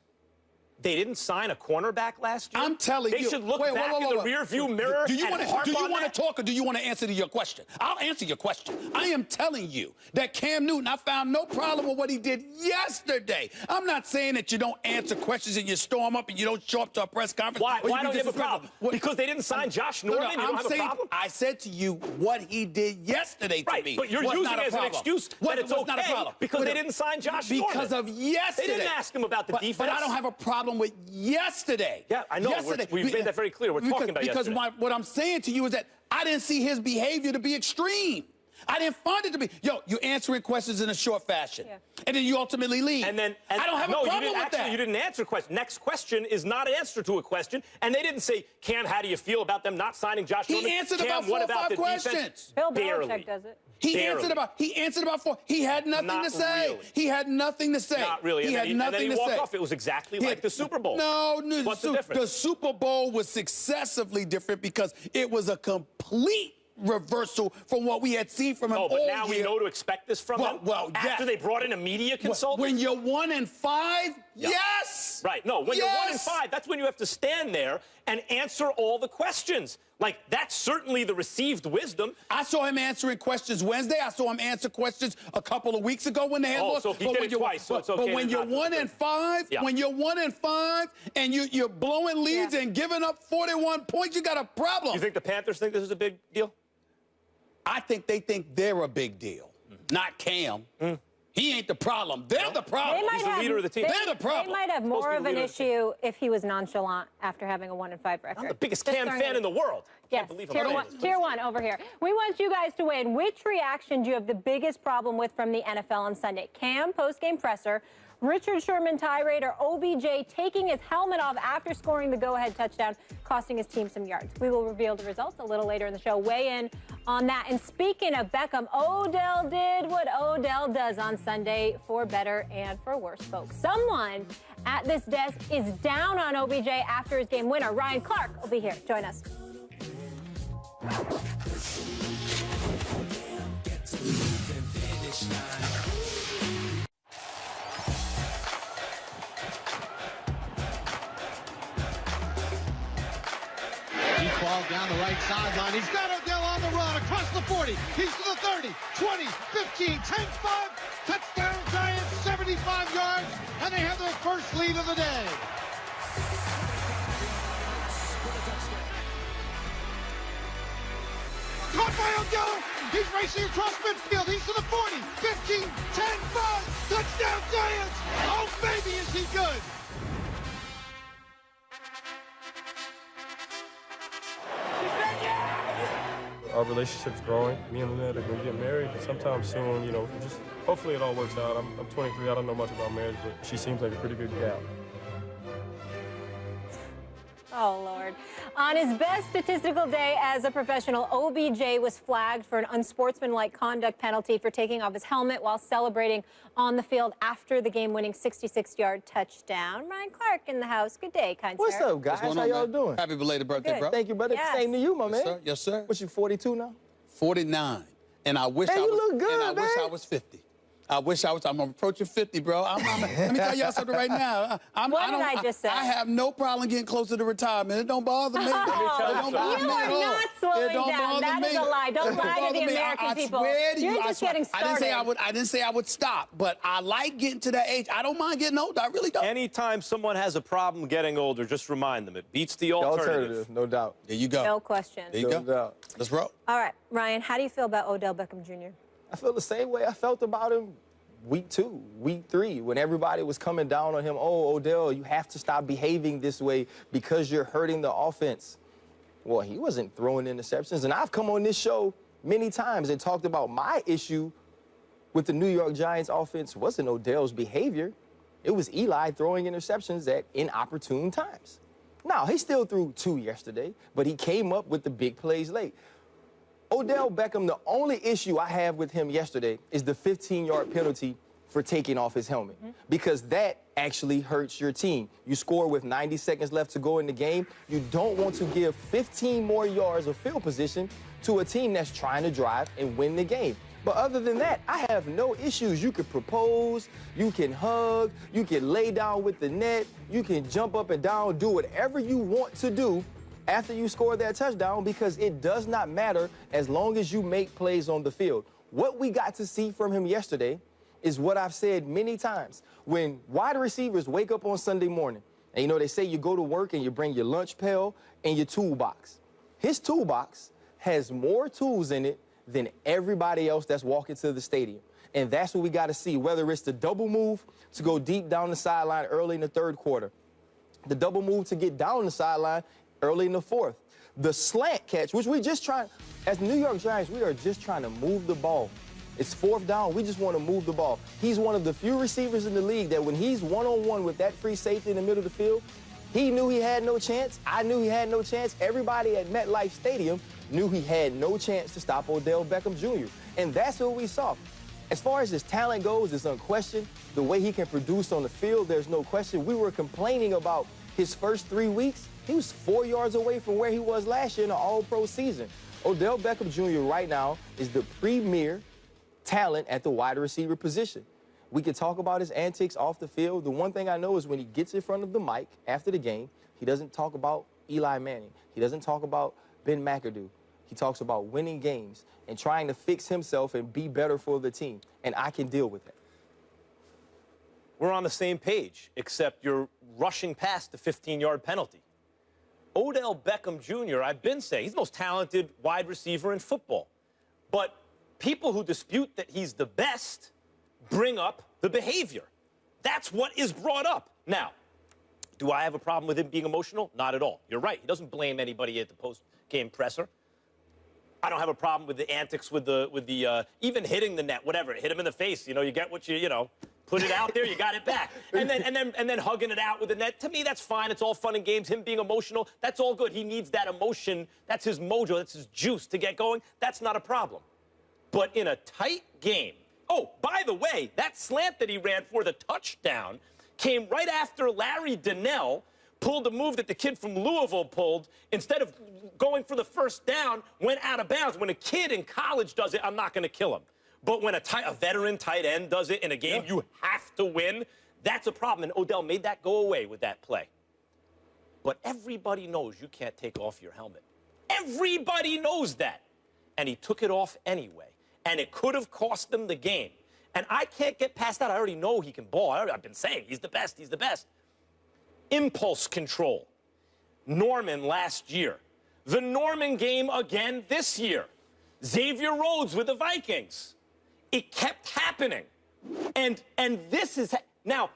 They didn't sign a cornerback last year. I'm telling you. They should look back in the rearview mirror. Do you want to talk or do you want to answer to your question? I'll answer your question. I am telling you that Cam Newton, I found no problem with what he did yesterday. I'm not saying that you don't answer questions and you storm up and you don't show up to a press conference. Why don't you have a problem? Because they didn't sign Josh Norman? You don't have a problem? I said to you what he did yesterday to me. But you're using it as an excuse that it's okay not a problem. because they didn't sign Josh Norman. Because of yesterday. They didn't ask him about the defense. But I don't have a problem with yesterday. Yeah, I know. We've made that very clear. We're talking about yesterday. Because what I'm saying to you is that I didn't see his behavior to be extreme. I didn't find it to be. You're answering questions in a short fashion. Yeah. And then you ultimately leave. I don't have a problem with that. You didn't answer question. Next question is not an answer to a question. And they didn't say, Cam, how do you feel about them not signing Josh Norman? He answered Cam, about 4 or 5 questions. Bill Belichick does it. He answered about 4. He had nothing to say. Really. He had nothing to say. Not really. He had nothing to say. Off. It was exactly like the Super Bowl. No, what's the difference? The Super Bowl was successively different because it was a complete reversal from what we had seen from him all but year. now we know to expect this from him? After they brought in a media consultant? When you're 1-5, yes! Right, no, when you're 1-5, that's when you have to stand there and answer all the questions. Like, that's certainly the received wisdom. I saw him answering questions Wednesday. I saw him answer questions a couple of weeks ago when they had lost. So he did it twice, so it's okay. But when you're 1-5, when you're 1-5 and you're blowing leads and giving up 41 points, you got a problem. You think the Panthers think this is a big deal? I think they think they're a big deal, not Cam. He ain't the problem. They're the problem. He's the leader of the team. They're the problem. They might have more of an issue if he was nonchalant after having a 1-5 record. I'm the biggest Cam fan in the world. Yes, tier one over here. We want you guys to win. Which reaction do you have the biggest problem with from the NFL on Sunday? Cam post-game presser, Richard Sherman tirade, or OBJ taking his helmet off after scoring the go-ahead touchdown, costing his team some yards? We will reveal the results a little later in the show. Weigh in on that. And speaking of Beckham, Odell did what Odell does on Sunday, for better and for worse, folks. Someone at this desk is down on OBJ after his game winner. Ryan Clark will be here. Join us. Ball down the right sideline. He's got Odell on the run across the 40. He's to the 30, 20, 15, 10, 5. Touchdown Giants, 75 yards, and they have their first lead of the day. Caught by Odell. He's racing across midfield. He's to the 40, 15, 10, 5. Touchdown Giants. Oh, baby, is he good. Our relationship's growing. Me and Lynette are going to get married sometime soon. You know, just hopefully it all works out. I'm 23. I don't know much about marriage, but she seems like a pretty good gal. Oh, Lord. On his best statistical day as a professional, OBJ was flagged for an unsportsmanlike conduct penalty for taking off his helmet while celebrating on the field after the game-winning 66-yard touchdown. Ryan Clark in the house. Good day, kind sir. What's up, guys? How y'all doing? Happy belated birthday, bro. Thank you, brother. Yes. Same to you, my man. Sir. Yes, sir. What, you 42 now? 49. And I wish man, I was. You look good, and I man. wish I was 50. I wish I was. I'm approaching 50, bro. Let me tell y'all something right now. What did I just say? I have no problem getting closer to retirement. It don't bother me. It don't bother me at all. You are not slowing down. That is a lie. Don't lie to the American people. You're just getting started. I didn't say I would stop, but I like getting to that age. I don't mind getting older. I really don't. Anytime someone has a problem getting older, just remind them it beats the alternative. No doubt. There you go. No question. There you go. No doubt. Let's roll. All right, Ryan, how do you feel about Odell Beckham Jr.? I feel the same way I felt about him week 2, week 3, when everybody was coming down on him. Oh, Odell, you have to stop behaving this way because you're hurting the offense. Well, he wasn't throwing interceptions. And I've come on this show many times and talked about my issue with the New York Giants offense wasn't Odell's behavior. It was Eli throwing interceptions at inopportune times. Now, he still threw 2 yesterday, but he came up with the big plays late. Odell Beckham, the only issue I have with him yesterday is the 15-yard penalty for taking off his helmet, because that actually hurts your team. You score with 90 seconds left to go in the game. You don't want to give 15 more yards of field position to a team that's trying to drive and win the game. But other than that, I have no issues. You can propose, you can hug, you can lay down with the net, you can jump up and down, do whatever you want to do after you score that touchdown, because it does not matter as long as you make plays on the field. What we got to see from him yesterday is what I've said many times. When wide receivers wake up on Sunday morning, and you know, they say you go to work and you bring your lunch pail and your toolbox. His toolbox has more tools in it than everybody else that's walking to the stadium. And that's what we got to see, whether it's the double move to go deep down the sideline early in the third quarter, the double move to get down the sideline early in the fourth, the slant catch, which we just trying, as New York Giants, we are just trying to move the ball. It's fourth down. We just want to move the ball. He's one of the few receivers in the league that when he's one-on-one with that free safety in the middle of the field, he knew he had no chance. I knew he had no chance. Everybody at MetLife Stadium knew he had no chance to stop Odell Beckham Jr. And that's what we saw. As far as his talent goes, it's unquestioned. The way he can produce on the field, there's no question. We were complaining about his first 3 weeks. He was 4 yards away from where he was last year in the All-Pro season. Odell Beckham Jr. right now is the premier talent at the wide receiver position. We can talk about his antics off the field. The one thing I know is when he gets in front of the mic after the game, he doesn't talk about Eli Manning. He doesn't talk about Ben McAdoo. He talks about winning games and trying to fix himself and be better for the team. And I can deal with that. We're on the same page, except you're rushing past the 15-yard penalty. Odell Beckham Jr., I've been saying, he's the most talented wide receiver in football. But people who dispute that he's the best bring up the behavior. That's what is brought up. Now, do I have a problem with him being emotional? Not at all. You're right. He doesn't blame anybody at the post-game presser. I don't have a problem with the antics, with the even hitting the net, whatever. Hit him in the face. You know, you get what you know. Put it out there, you got it back. And then hugging it out with the net. To me, that's fine. It's all fun and games. Him being emotional, that's all good. He needs that emotion. That's his mojo. That's his juice to get going. That's not a problem. But in a tight game, oh, by the way, that slant that he ran for the touchdown came right after Larry Donnell pulled a move that the kid from Louisville pulled. Instead of going for the first down, went out of bounds. When a kid in college does it, I'm not going to kill him. But when a veteran tight end does it in a game you have to win, that's a problem. And Odell made that go away with that play. But everybody knows you can't take off your helmet. Everybody knows that. And he took it off anyway. And it could have cost them the game. And I can't get past that. I already know he can ball. I've been saying he's the best. He's the best. Impulse control. Norman last year. The Norman game again this year. Xavier Rhodes with the Vikings. It kept happening. And this is... Now,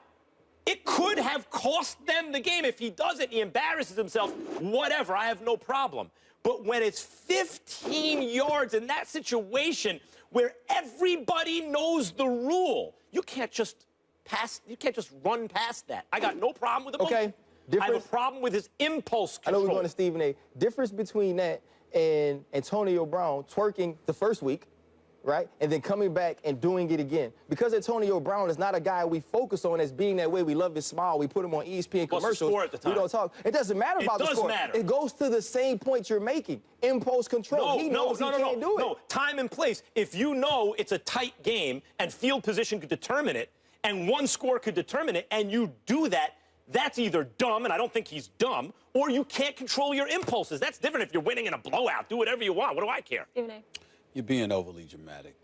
it could have cost them the game. If he does it, he embarrasses himself, whatever, I have no problem. But when it's 15 yards in that situation where everybody knows the rule, you can't just run past that. I got no problem with the Okay. I have a problem with his impulse control. I know we're going to Stephen A. Difference between that and Antonio Brown twerking the first week, right? And then coming back and doing it again. Because Antonio Brown is not a guy we focus on as being that way. We love his smile. We put him on ESPN commercials. What's the score at the time? We don't talk. It doesn't matter about the score. It does matter. It goes to the same point you're making. Impulse control. He knows he can't do it. No, time and place. If you know it's a tight game and field position could determine it, and one score could determine it, and you do that, that's either dumb, and I don't think he's dumb, or you can't control your impulses. That's different if you're winning in a blowout. Do whatever you want. What do I care? Stephen A. You're being overly dramatic.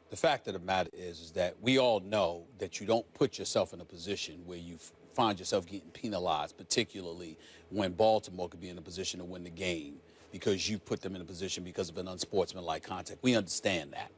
The fact of the matter is that we all know that you don't put yourself in a position where you find yourself getting penalized, particularly when Baltimore could be in a position to win the game because you put them in a position because of an unsportsmanlike contact. We understand that.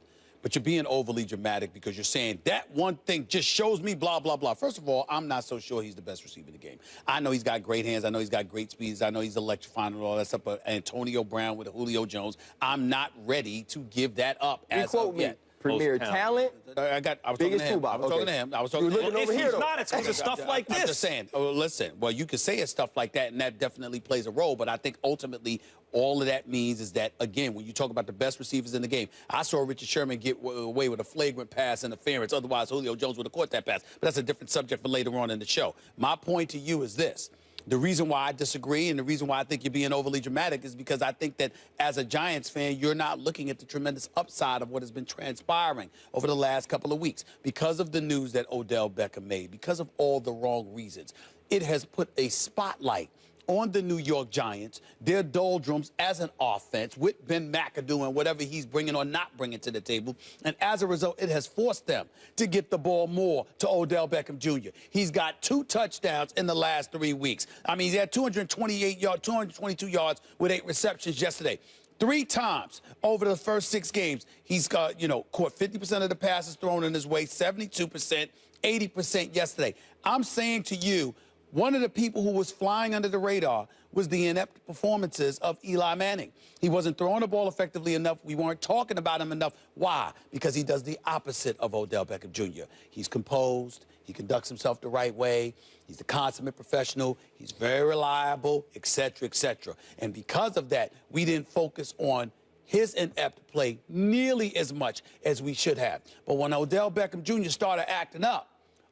But you're being overly dramatic because you're saying that one thing just shows me blah, blah, blah. First of all, I'm not so sure he's the best receiver in the game. I know he's got great hands. I know he's got great speeds. I know he's electrifying and all that stuff. But Antonio Brown with Julio Jones, I'm not ready to give that up as of yet. Premier talent. I was talking to him. I was talking to him. I was talking to him. If he's not, it's because of stuff like this. I'm just saying. Oh, listen. Well, you could say it's stuff like that, and that definitely plays a role. But I think ultimately, all of that means is that, again, when you talk about the best receivers in the game, I saw Richard Sherman get away with a flagrant pass interference. Otherwise, Julio Jones would have caught that pass. But that's a different subject for later on in the show. My point to you is this. The reason why I disagree and the reason why I think you're being overly dramatic is because I think that as a Giants fan, you're not looking at the tremendous upside of what has been transpiring over the last couple of weeks. Because of the news that Odell Beckham made, because of all the wrong reasons, it has put a spotlight on the New York Giants, their doldrums as an offense with Ben McAdoo and whatever he's bringing or not bringing to the table. And as a result, it has forced them to get the ball more to Odell Beckham Jr. He's got 2 touchdowns in the last 3 weeks. I mean, he had 222 yards with 8 receptions yesterday. 3 times over the first 6 games, he's got, caught 50% of the passes thrown in his way, 72%, 80% yesterday. I'm saying to you, one of the people who was flying under the radar was the inept performances of Eli Manning. He wasn't throwing the ball effectively enough. We weren't talking about him enough. Why? Because he does the opposite of Odell Beckham Jr. He's composed. He conducts himself the right way. He's a consummate professional. He's very reliable, et cetera, et cetera. And because of that, we didn't focus on his inept play nearly as much as we should have. But when Odell Beckham Jr. started acting up,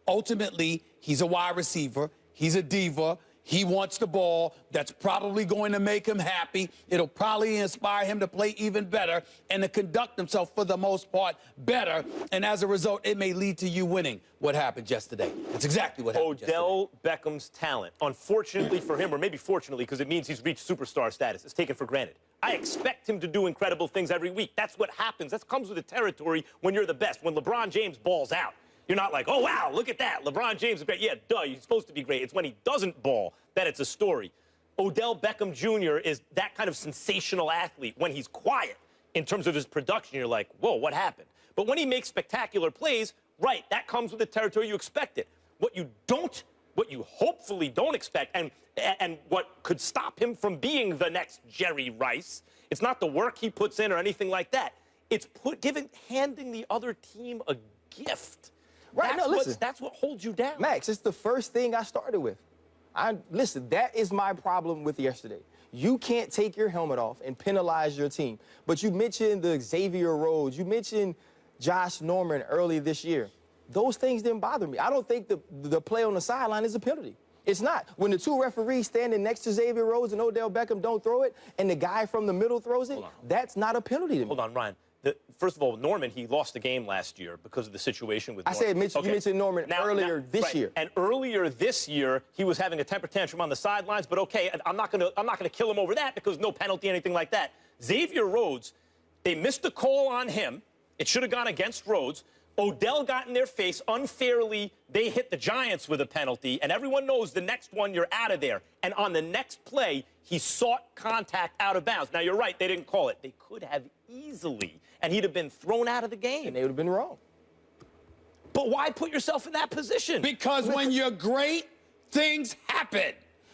ultimately, he's a wide receiver. He's a diva. He wants the ball. That's probably going to make him happy. It'll probably inspire him to play even better and to conduct himself, for the most part, better. And as a result, it may lead to you winning what happened yesterday. That's exactly what happened Odell Beckham's talent, unfortunately for him, or maybe fortunately because it means he's reached superstar status, is taken for granted. I expect him to do incredible things every week. That's what happens. That comes with the territory when you're the best, when LeBron James balls out. You're not like, oh, wow, look at that. LeBron James is great. Yeah, duh, you're supposed to be great. It's when he doesn't ball that it's a story. Odell Beckham Jr. is that kind of sensational athlete. When he's quiet in terms of his production, you're like, whoa, what happened? But when he makes spectacular plays, right, that comes with the territory you expect it. What you hopefully don't expect, and what could stop him from being the next Jerry Rice, it's not the work he puts in or anything like that. It's handing the other team a gift. Right, that's what holds you down. Max, it's the first thing I started with. Listen, that is my problem with yesterday. You can't take your helmet off and penalize your team. But you mentioned the Xavier Rhodes. You mentioned Josh Norman early this year. Those things didn't bother me. I don't think the play on the sideline is a penalty. It's not. When the 2 referees standing next to Xavier Rhodes and Odell Beckham don't throw it, and the guy from the middle throws it, that's not a penalty to me. Hold on, Ryan. First of all, Norman, he lost the game last year because of the situation with Norman. You mentioned Norman earlier this year. And earlier this year, he was having a temper tantrum on the sidelines, but okay, I'm not gonna kill him over that because no penalty, anything like that. Xavier Rhodes, they missed a call on him. It should have gone against Rhodes. Odell got in their face unfairly. They hit the Giants with a penalty, and everyone knows the next one, you're out of there. And on the next play, he sought contact out of bounds. Now, you're right, they didn't call it. They could have easily, and he'd have been thrown out of the game. And they would have been wrong. But why put yourself in that position? Because when you're great, things happen.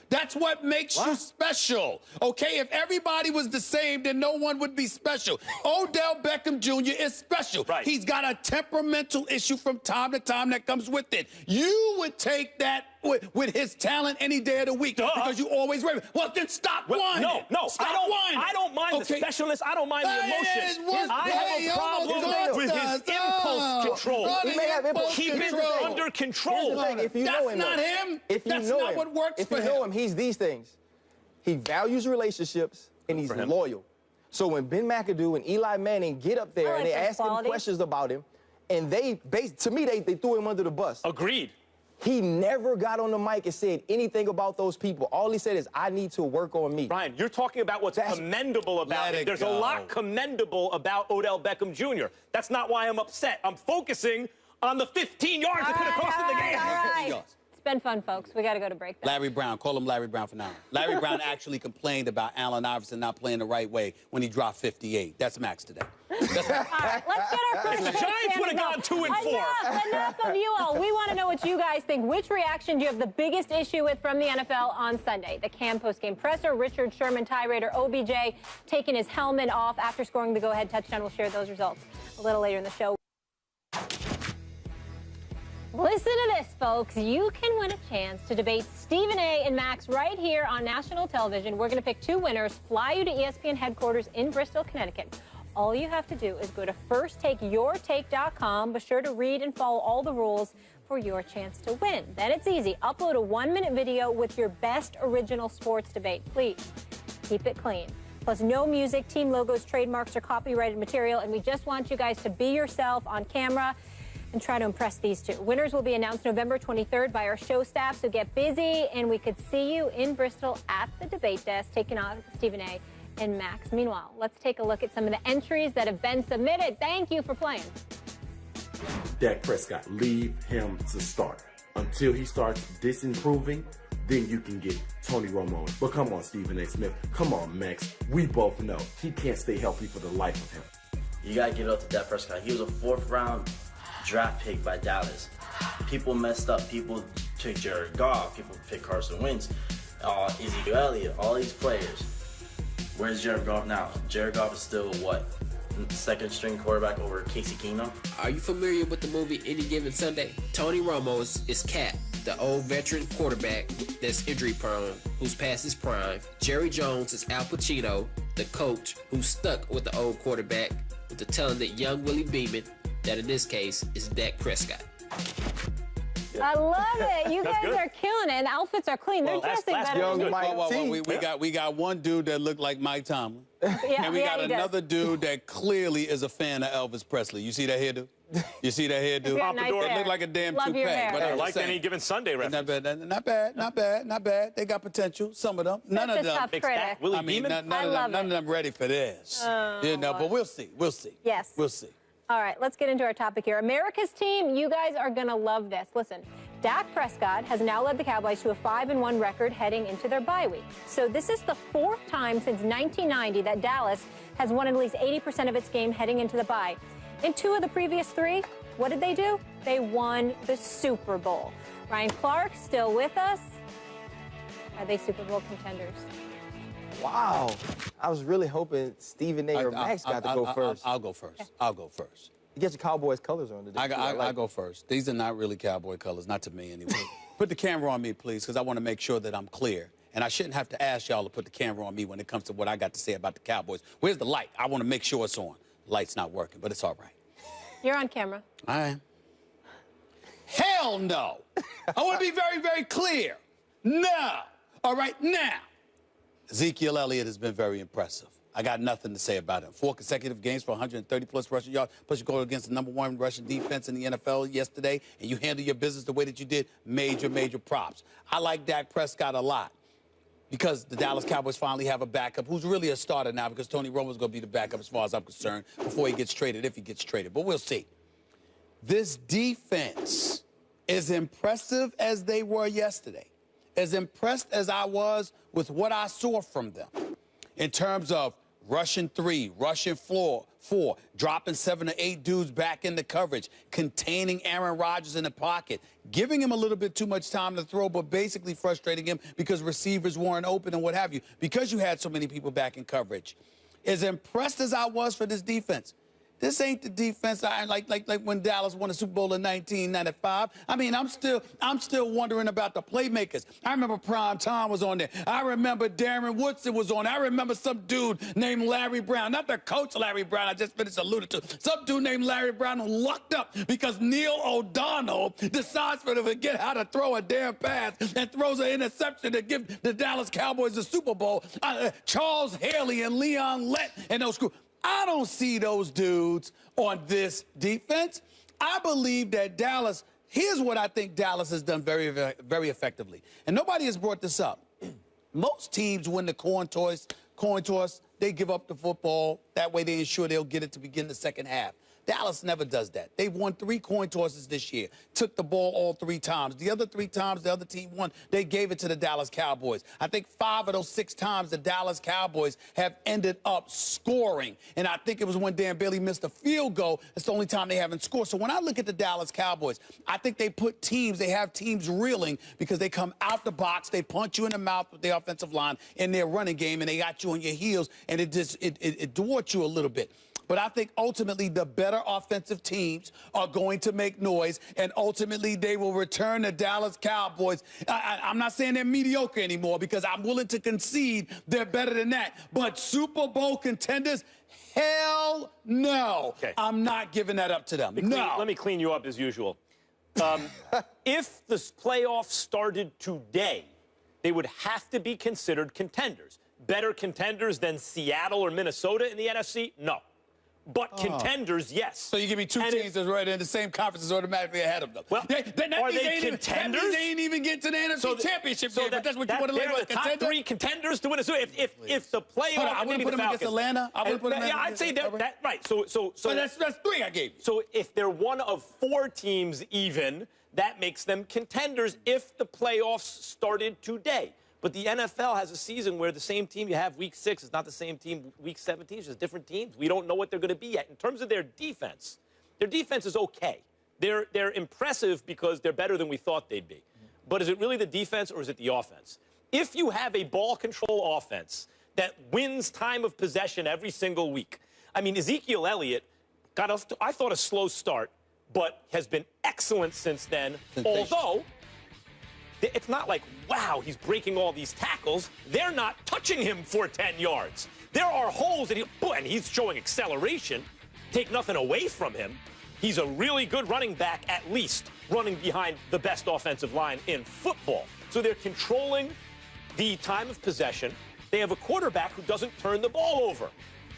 That's what makes you special, okay? If everybody was the same, then no one would be special. Odell Beckham Jr. is special. Right. He's got a temperamental issue from time to time that comes with it. You would take that with his talent any day of the week because you always rave. Well, then stop whining. No, stop whining. I don't mind the specialness. I don't mind the emotion. I have a problem with his impulse control. He may have impulse Keep it under control. If you know him, not him. That's not what works for him. If you know him, he's these things. He values relationships, and he's loyal. So when Ben McAdoo and Eli Manning get up there and they ask him questions about him, and to me, they threw him under the bus. Agreed. He never got on the mic and said anything about those people. All he said is, I need to work on me. Ryan, you're talking about what's commendable about it. There's a lot commendable about Odell Beckham Jr. That's not why I'm upset. I'm focusing on the 15 yards that could have costed the game. All right. It's been fun, folks. We got to go to break. Larry Brown. Call him Larry Brown for now. Larry Brown actually complained about Allen Iverson not playing the right way when he dropped 58. That's Max today. All right, let's get our first. The Giants would have gone 2-4. Enough of you all. We want to know what you guys think. Which reaction do you have the biggest issue with from the NFL on Sunday? The Cam postgame presser, Richard Sherman, Ty Raider, OBJ taking his helmet off after scoring the go-ahead touchdown. We'll share those results a little later in the show. Listen to this, folks. You can win a chance to debate Stephen A. and Max right here on national television. We're going to pick 2 winners, fly you to ESPN headquarters in Bristol, Connecticut. All you have to do is go to firsttakeyourtake.com. Be sure to read and follow all the rules for your chance to win. Then it's easy. Upload a 1-minute video with your best original sports debate. Please keep it clean. Plus, no music, team logos, trademarks, or copyrighted material. And we just want you guys to be yourself on camera and try to impress these two. Winners will be announced November 23rd by our show staff, so get busy. And we could see you in Bristol at the debate desk, taking on Stephen A. and Max. Meanwhile, let's take a look at some of the entries that have been submitted. Thank you for playing. Dak Prescott, leave him to start. Until he starts disimproving, then you can get Tony Romo. But come on, Stephen A. Smith. Come on, Max. We both know he can't stay healthy for the life of him. You got to give it up to Dak Prescott. He was a 4th-round draft pick by Dallas. People messed up. People took Jared Goff. People picked Carson Wentz, Ezekiel Elliott, all these players. Where's Jared Goff now? Jared Goff is still, what, 2nd-string quarterback over Casey Keenum? Are you familiar with the movie Any Given Sunday? Tony Romo is Cap, the old veteran quarterback that's injury-prone, who's past his prime. Jerry Jones is Al Pacino, the coach who's stuck with the old quarterback with the talented young Willie Beeman, that in this case is Dak Prescott. I love it. You guys are killing it, and the outfits are clean. They're dressing better than you. We got one dude that looked like Mike Tomlin. Yeah, and we got another dude that clearly is a fan of Elvis Presley. You see that hairdo? You see that hairdo? Nice it looked like a damn toupee. But I like Any Given Sunday reference. Not bad. They got potential. Some of them. None of them. Willie Beeman? None of them ready for this. But we'll see. Yes. We'll see. All right, let's get into our topic here. America's team, you guys are going to love this. Listen, Dak Prescott has now led the Cowboys to a 5-1 record heading into their bye week. So this is the 4th time since 1990 that Dallas has won at least 80% of its game heading into the bye. In 2 of the previous 3, what did they do? They won the Super Bowl. Ryan Clark still with us. Are they Super Bowl contenders? Wow. I was really hoping Stephen A. or Max got to go first. I'll go first. Okay. I'll go first. You get your Cowboys colors on today. I go first. These are not really Cowboy colors, not to me anyway. Put the camera on me, please, because I want to make sure that I'm clear. And I shouldn't have to ask y'all to put the camera on me when it comes to what I got to say about the Cowboys. Where's the light? I want to make sure it's on. Light's not working, but it's all right. You're on camera. I am. Hell no. I want to be very, very clear. No. All right, now. Ezekiel Elliott has been very impressive. I got nothing to say about him. 4 consecutive games for 130-plus rushing yards, plus you go against the #1 rushing defense in the NFL yesterday, and you handle your business the way that you did. Major, major props. I like Dak Prescott a lot because the Dallas Cowboys finally have a backup who's really a starter now because Tony Romo's going to be the backup as far as I'm concerned before he gets traded, if he gets traded. But we'll see. This defense, as impressive as they were yesterday, as impressed as I was with what I saw from them in terms of rushing 3, rushing 4, dropping 7 to 8 dudes back into coverage, containing Aaron Rodgers in the pocket, giving him a little bit too much time to throw, but basically frustrating him because receivers weren't open and what have you, because you had so many people back in coverage. As impressed as I was for this defense, this ain't the defense like when Dallas won the Super Bowl in 1995. I mean, I'm still wondering about the playmakers. I remember Prime Time was on there. I remember Darren Woodson was on there. I remember some dude named Larry Brown, not the coach Larry Brown I just finished alluding to. Some dude named Larry Brown who lucked up because Neil O'Donnell decides to forget how to throw a damn pass and throws an interception to give the Dallas Cowboys the Super Bowl. Charles Haley and Leon Lett and those crew. I don't see those dudes on this defense. I believe that Dallas, here's what I think Dallas has done very, very, very effectively. And nobody has brought this up. Most teams win the coin toss, they give up the football. That way they ensure they'll get it to begin the second half. Dallas never does that. They've won 3 coin tosses this year, took the ball all 3 times. The other 3 times the other team won, they gave it to the Dallas Cowboys. I think 5 of those 6 times the Dallas Cowboys have ended up scoring. And I think it was when Dan Bailey missed a field goal. It's the only time they haven't scored. So when I look at the Dallas Cowboys, I think they have teams reeling because they come out the box, they punch you in the mouth with their offensive line in their running game, and they got you on your heels, and it dwarfs you a little bit. But I think ultimately the better offensive teams are going to make noise, and ultimately they will return the Dallas Cowboys. I'm not saying they're mediocre anymore because I'm willing to concede they're better than that. But Super Bowl contenders, hell no. Okay. I'm not giving that up to them. Let me clean you up as usual. If the playoffs started today, they would have to be considered contenders. Better contenders than Seattle or Minnesota in the NFC? No. But contenders, yes. So you give me two teams that's right in the same conference is automatically ahead of them. Well, are they contenders? That means they ain't even get to the NFC Championship game, but that's what you want to label as the top three contenders to win it. So if the playoff, I wouldn't put them against Atlanta. I wouldn't put them. Yeah, I'd say that right. So that's three I gave you. So if they're one of four teams even, that makes them contenders if the playoffs started today. But the NFL has a season where the same team you have week 6 is not the same team week 17. It's just different teams. We don't know what they're going to be yet. In terms of their defense is okay. They're impressive because they're better than we thought they'd be. But is it really the defense or is it the offense? If you have a ball control offense that wins time of possession every single week, I mean, Ezekiel Elliott got off to, I thought, a slow start, but has been excellent since then, although it's not like, wow, he's breaking all these tackles. They're not touching him for 10 yards. There are holes, and he's showing acceleration. Take nothing away from him. He's a really good running back, at least, running behind the best offensive line in football. So they're controlling the time of possession. They have a quarterback who doesn't turn the ball over.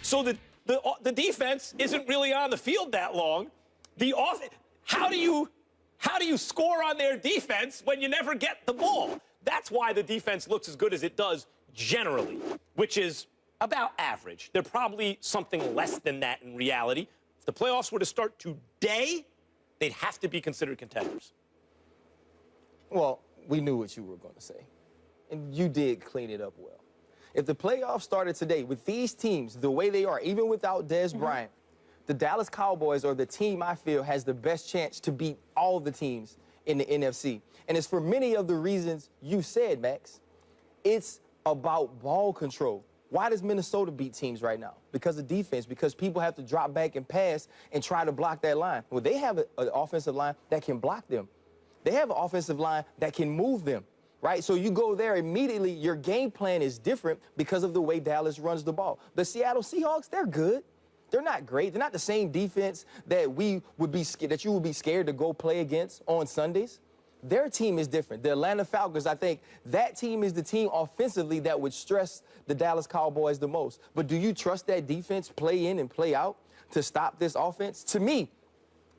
So the defense isn't really on the field that long. How do you score on their defense when you never get the ball? That's why the defense looks as good as it does generally, which is about average. They're probably something less than that in reality. If the playoffs were to start today, they'd have to be considered contenders. Well, we knew what you were going to say, and you did clean it up well. If the playoffs started today with these teams the way they are, even without Dez Bryant, the Dallas Cowboys are the team I feel has the best chance to beat all the teams in the NFC. And it's for many of the reasons you said, Max. It's about ball control. Why does Minnesota beat teams right now? Because of defense, because people have to drop back and pass and try to block that line. Well, they have an offensive line that can block them. They have an offensive line that can move them, right? So you go there immediately, your game plan is different because of the way Dallas runs the ball. The Seattle Seahawks, they're good. They're not great. They're not the same defense that you would be scared to go play against on Sundays. Their team is different. The Atlanta Falcons, I think that team is the team offensively that would stress the Dallas Cowboys the most. But do you trust that defense play in and play out to stop this offense? To me,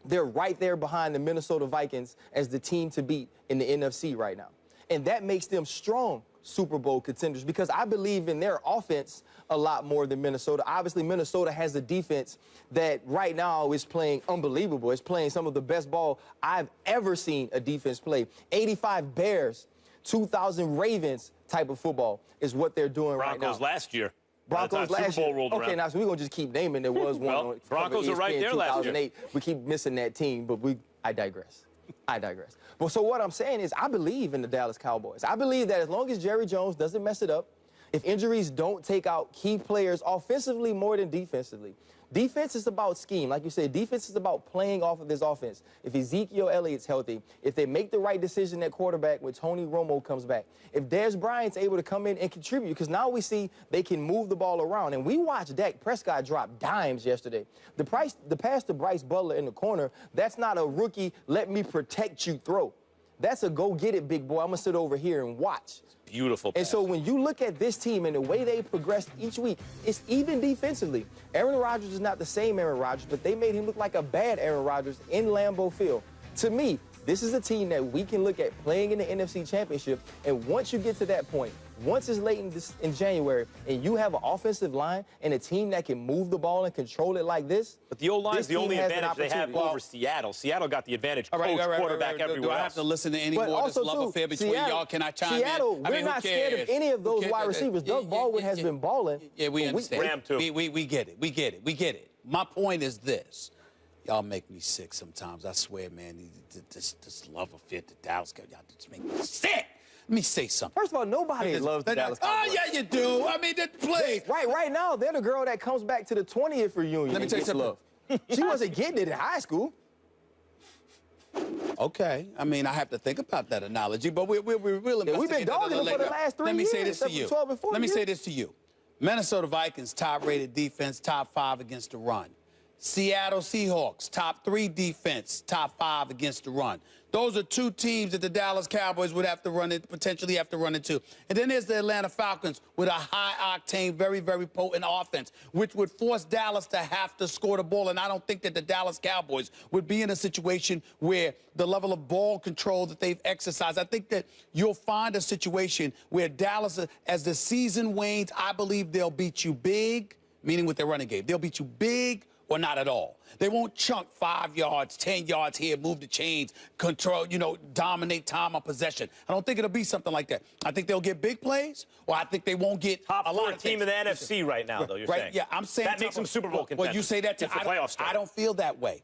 they're right there behind the Minnesota Vikings as the team to beat in the NFC right now. And that makes them strong Super Bowl contenders because I believe in their offense a lot more than Minnesota. Obviously, Minnesota has a defense that right now is playing unbelievable. It's playing some of the best ball I've ever seen a defense play. 85 Bears, 2,000 Ravens type of football is what they're doing right now. Broncos last year. Broncos last Super Bowl rolled year. Okay, around. now so we're going to just keep naming. There was one on Broncos are right there last year. We keep missing that team, but I digress. Well, so what I'm saying is I believe in the Dallas Cowboys. I believe that as long as Jerry Jones doesn't mess it up, if injuries don't take out key players offensively more than defensively. Defense is about scheme. Like you said, defense is about playing off of this offense. If Ezekiel Elliott's healthy, if they make the right decision at quarterback when Tony Romo comes back, if Dez Bryant's able to come in and contribute, because now we see they can move the ball around. And we watched Dak Prescott drop dimes yesterday. The pass to Bryce Butler in the corner, that's not a rookie, let me protect you throw. That's a go get it, big boy. I'm going to sit over here and watch. Beautiful pass. And so when you look at this team and the way they progressed each week, it's even defensively. Aaron Rodgers is not the same Aaron Rodgers, but they made him look like a bad Aaron Rodgers in Lambeau Field. To me, this is a team that we can look at playing in the NFC Championship, and once you get to that point, once it's late in January, and you have an offensive line and a team that can move the ball and control it like this. But the O-line is the only advantage they have over Seattle. Seattle got the advantage. Quarterback everywhere. Do I have to listen to any more of this love affair between y'all? Can I chime in? Seattle, we're not scared of any of those wide receivers. Doug Baldwin has been balling. Yeah, we understand. We get it. My point is this. Y'all make me sick sometimes. I swear, man. This love affair to Dallas, y'all just make me sick. Let me say something. First of all, nobody loves the Dallas Cowboys. Oh, yeah, you do. I mean, please. Right now, they're the girl that comes back to the 20th reunion. Let me tell you something. She wasn't getting it in high school. Okay. I mean, I have to think about that analogy, but we'll we've been dogging them for the last 3 years. Let me say this to you. 12 and 4 Let me years. say this to you. Minnesota Vikings, top-rated defense, top 5 against the run. Seattle Seahawks, top 3 defense, top 5 against the run. Those are 2 teams that the Dallas Cowboys would have to potentially have to run into. And then there's the Atlanta Falcons with a high-octane, very, very potent offense, which would force Dallas to have to score the ball. And I don't think that the Dallas Cowboys would be in a situation where the level of ball control that they've exercised. I think that you'll find a situation where Dallas, as the season wanes, I believe they'll beat you big, meaning with their running game. They'll beat you big or not at all. They won't chunk 5 yards, 10 yards here, move the chains, control, dominate time of possession. I don't think it'll be something like that. I think they'll get big plays, or I think they won't get a lot of team in the NFC right now, though, you're saying. Yeah, I'm saying that makes them Super Bowl contenders. Well, you say that too. I don't feel that way.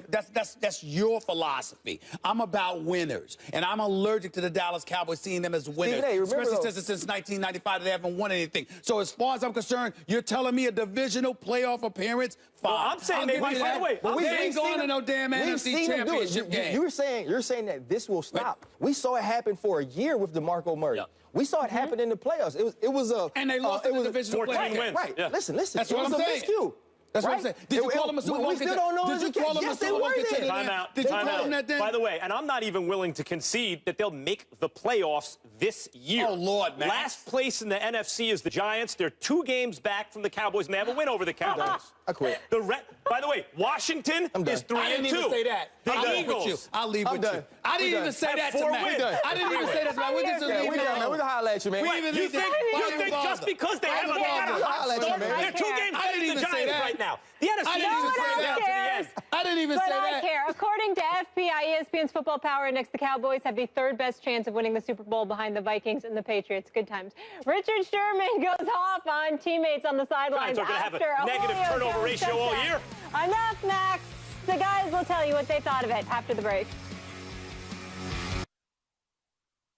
That's your philosophy. I'm about winners, and I'm allergic to the Dallas Cowboys, seeing them as winners, especially since 1995 they haven't won anything. So as far as I'm concerned, you're telling me a divisional playoff appearance? Fine. Well, I'm saying maybe, by the way, they ain't going to no damn NFC Championship game. You're saying that this will stop. We saw it happen for a year with DeMarco Murray. Yeah. We saw it happen in the playoffs. It was a and they lost in the divisional 14 wins. Right. Yeah. Listen. That's what I'm saying. That's what I'm saying. Did you call them a Super Bowl contender? Did you call them a Super Bowl contender? Did you call them that then? By the way, and I'm not even willing to concede that they'll make the playoffs this year. Oh, Lord, man. Last place in the NFC is the Giants. They're 2 games back from the Cowboys, and they have a win over the Cowboys. I quit. By the way, Washington is 3-2. I didn't even say that. I'll leave with you. I didn't even say that to Matt. I didn't even say that to Matt. We're just going to leave it alone. We're going to holler at you, man. You think just because they have a hot start, they're 2 games better than the Giants right now. The NFC I didn't even say that. I care. According to FPI, ESPN's Football Power Index, the Cowboys have the 3rd best chance of winning the Super Bowl behind the Vikings and the Patriots. Good times. Richard Sherman goes off on teammates on the sidelines after are going to have a negative turnover ratio all year. Enough, Max. The guys will tell you what they thought of it after the break.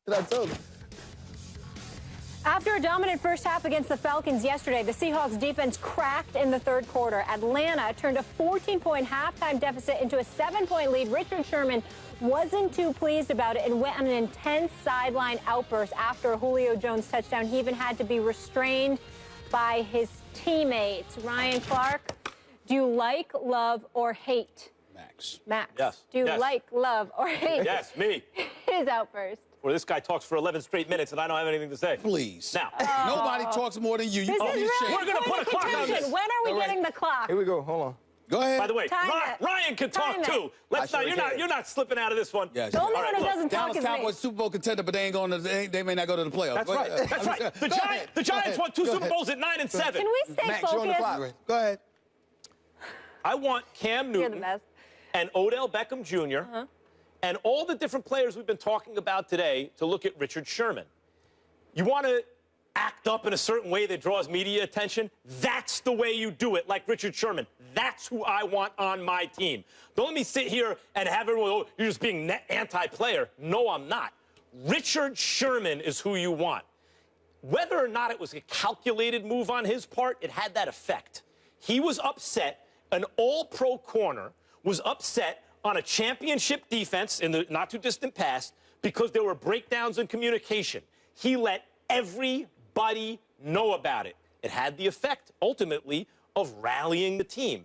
I told them. After a dominant first half against the Falcons yesterday, the Seahawks defense cracked in the 3rd quarter. Atlanta turned a 14-point halftime deficit into a 7-point lead. Richard Sherman wasn't too pleased about it and went on an intense sideline outburst after a Julio Jones touchdown. He even had to be restrained by his teammates. Ryan Clark, do you like, love, or hate? Max. Yes. Do you like, love, or hate? Yes, me. His outburst. Where this guy talks for 11 straight minutes and I don't have anything to say. Please. Now, nobody talks more than you. This is really we're going to put a clock on this. When are we getting the clock? Here we go. Hold on. Go ahead. By the way, Ryan can talk too. You're not slipping out of this one. Yes. The only one who doesn't talk Dallas is Cowboys Super Bowl contender, but they may not go to the playoffs. That's right. That's right. The Giants won 2 Super Bowls at 9 and 7. Can we stay focused? Go ahead. I want Cam Newton and Odell Beckham Jr. And all the different players we've been talking about today to look at Richard Sherman. You want to act up in a certain way that draws media attention? That's the way you do it, like Richard Sherman. That's who I want on my team. Don't let me sit here and have everyone, oh, you're just being anti-player. No, I'm not. Richard Sherman is who you want. Whether or not it was a calculated move on his part, it had that effect. He was upset. An all-pro corner was upset on a championship defense in the not-too-distant past because there were breakdowns in communication. He let everybody know about it. It had the effect, ultimately, of rallying the team.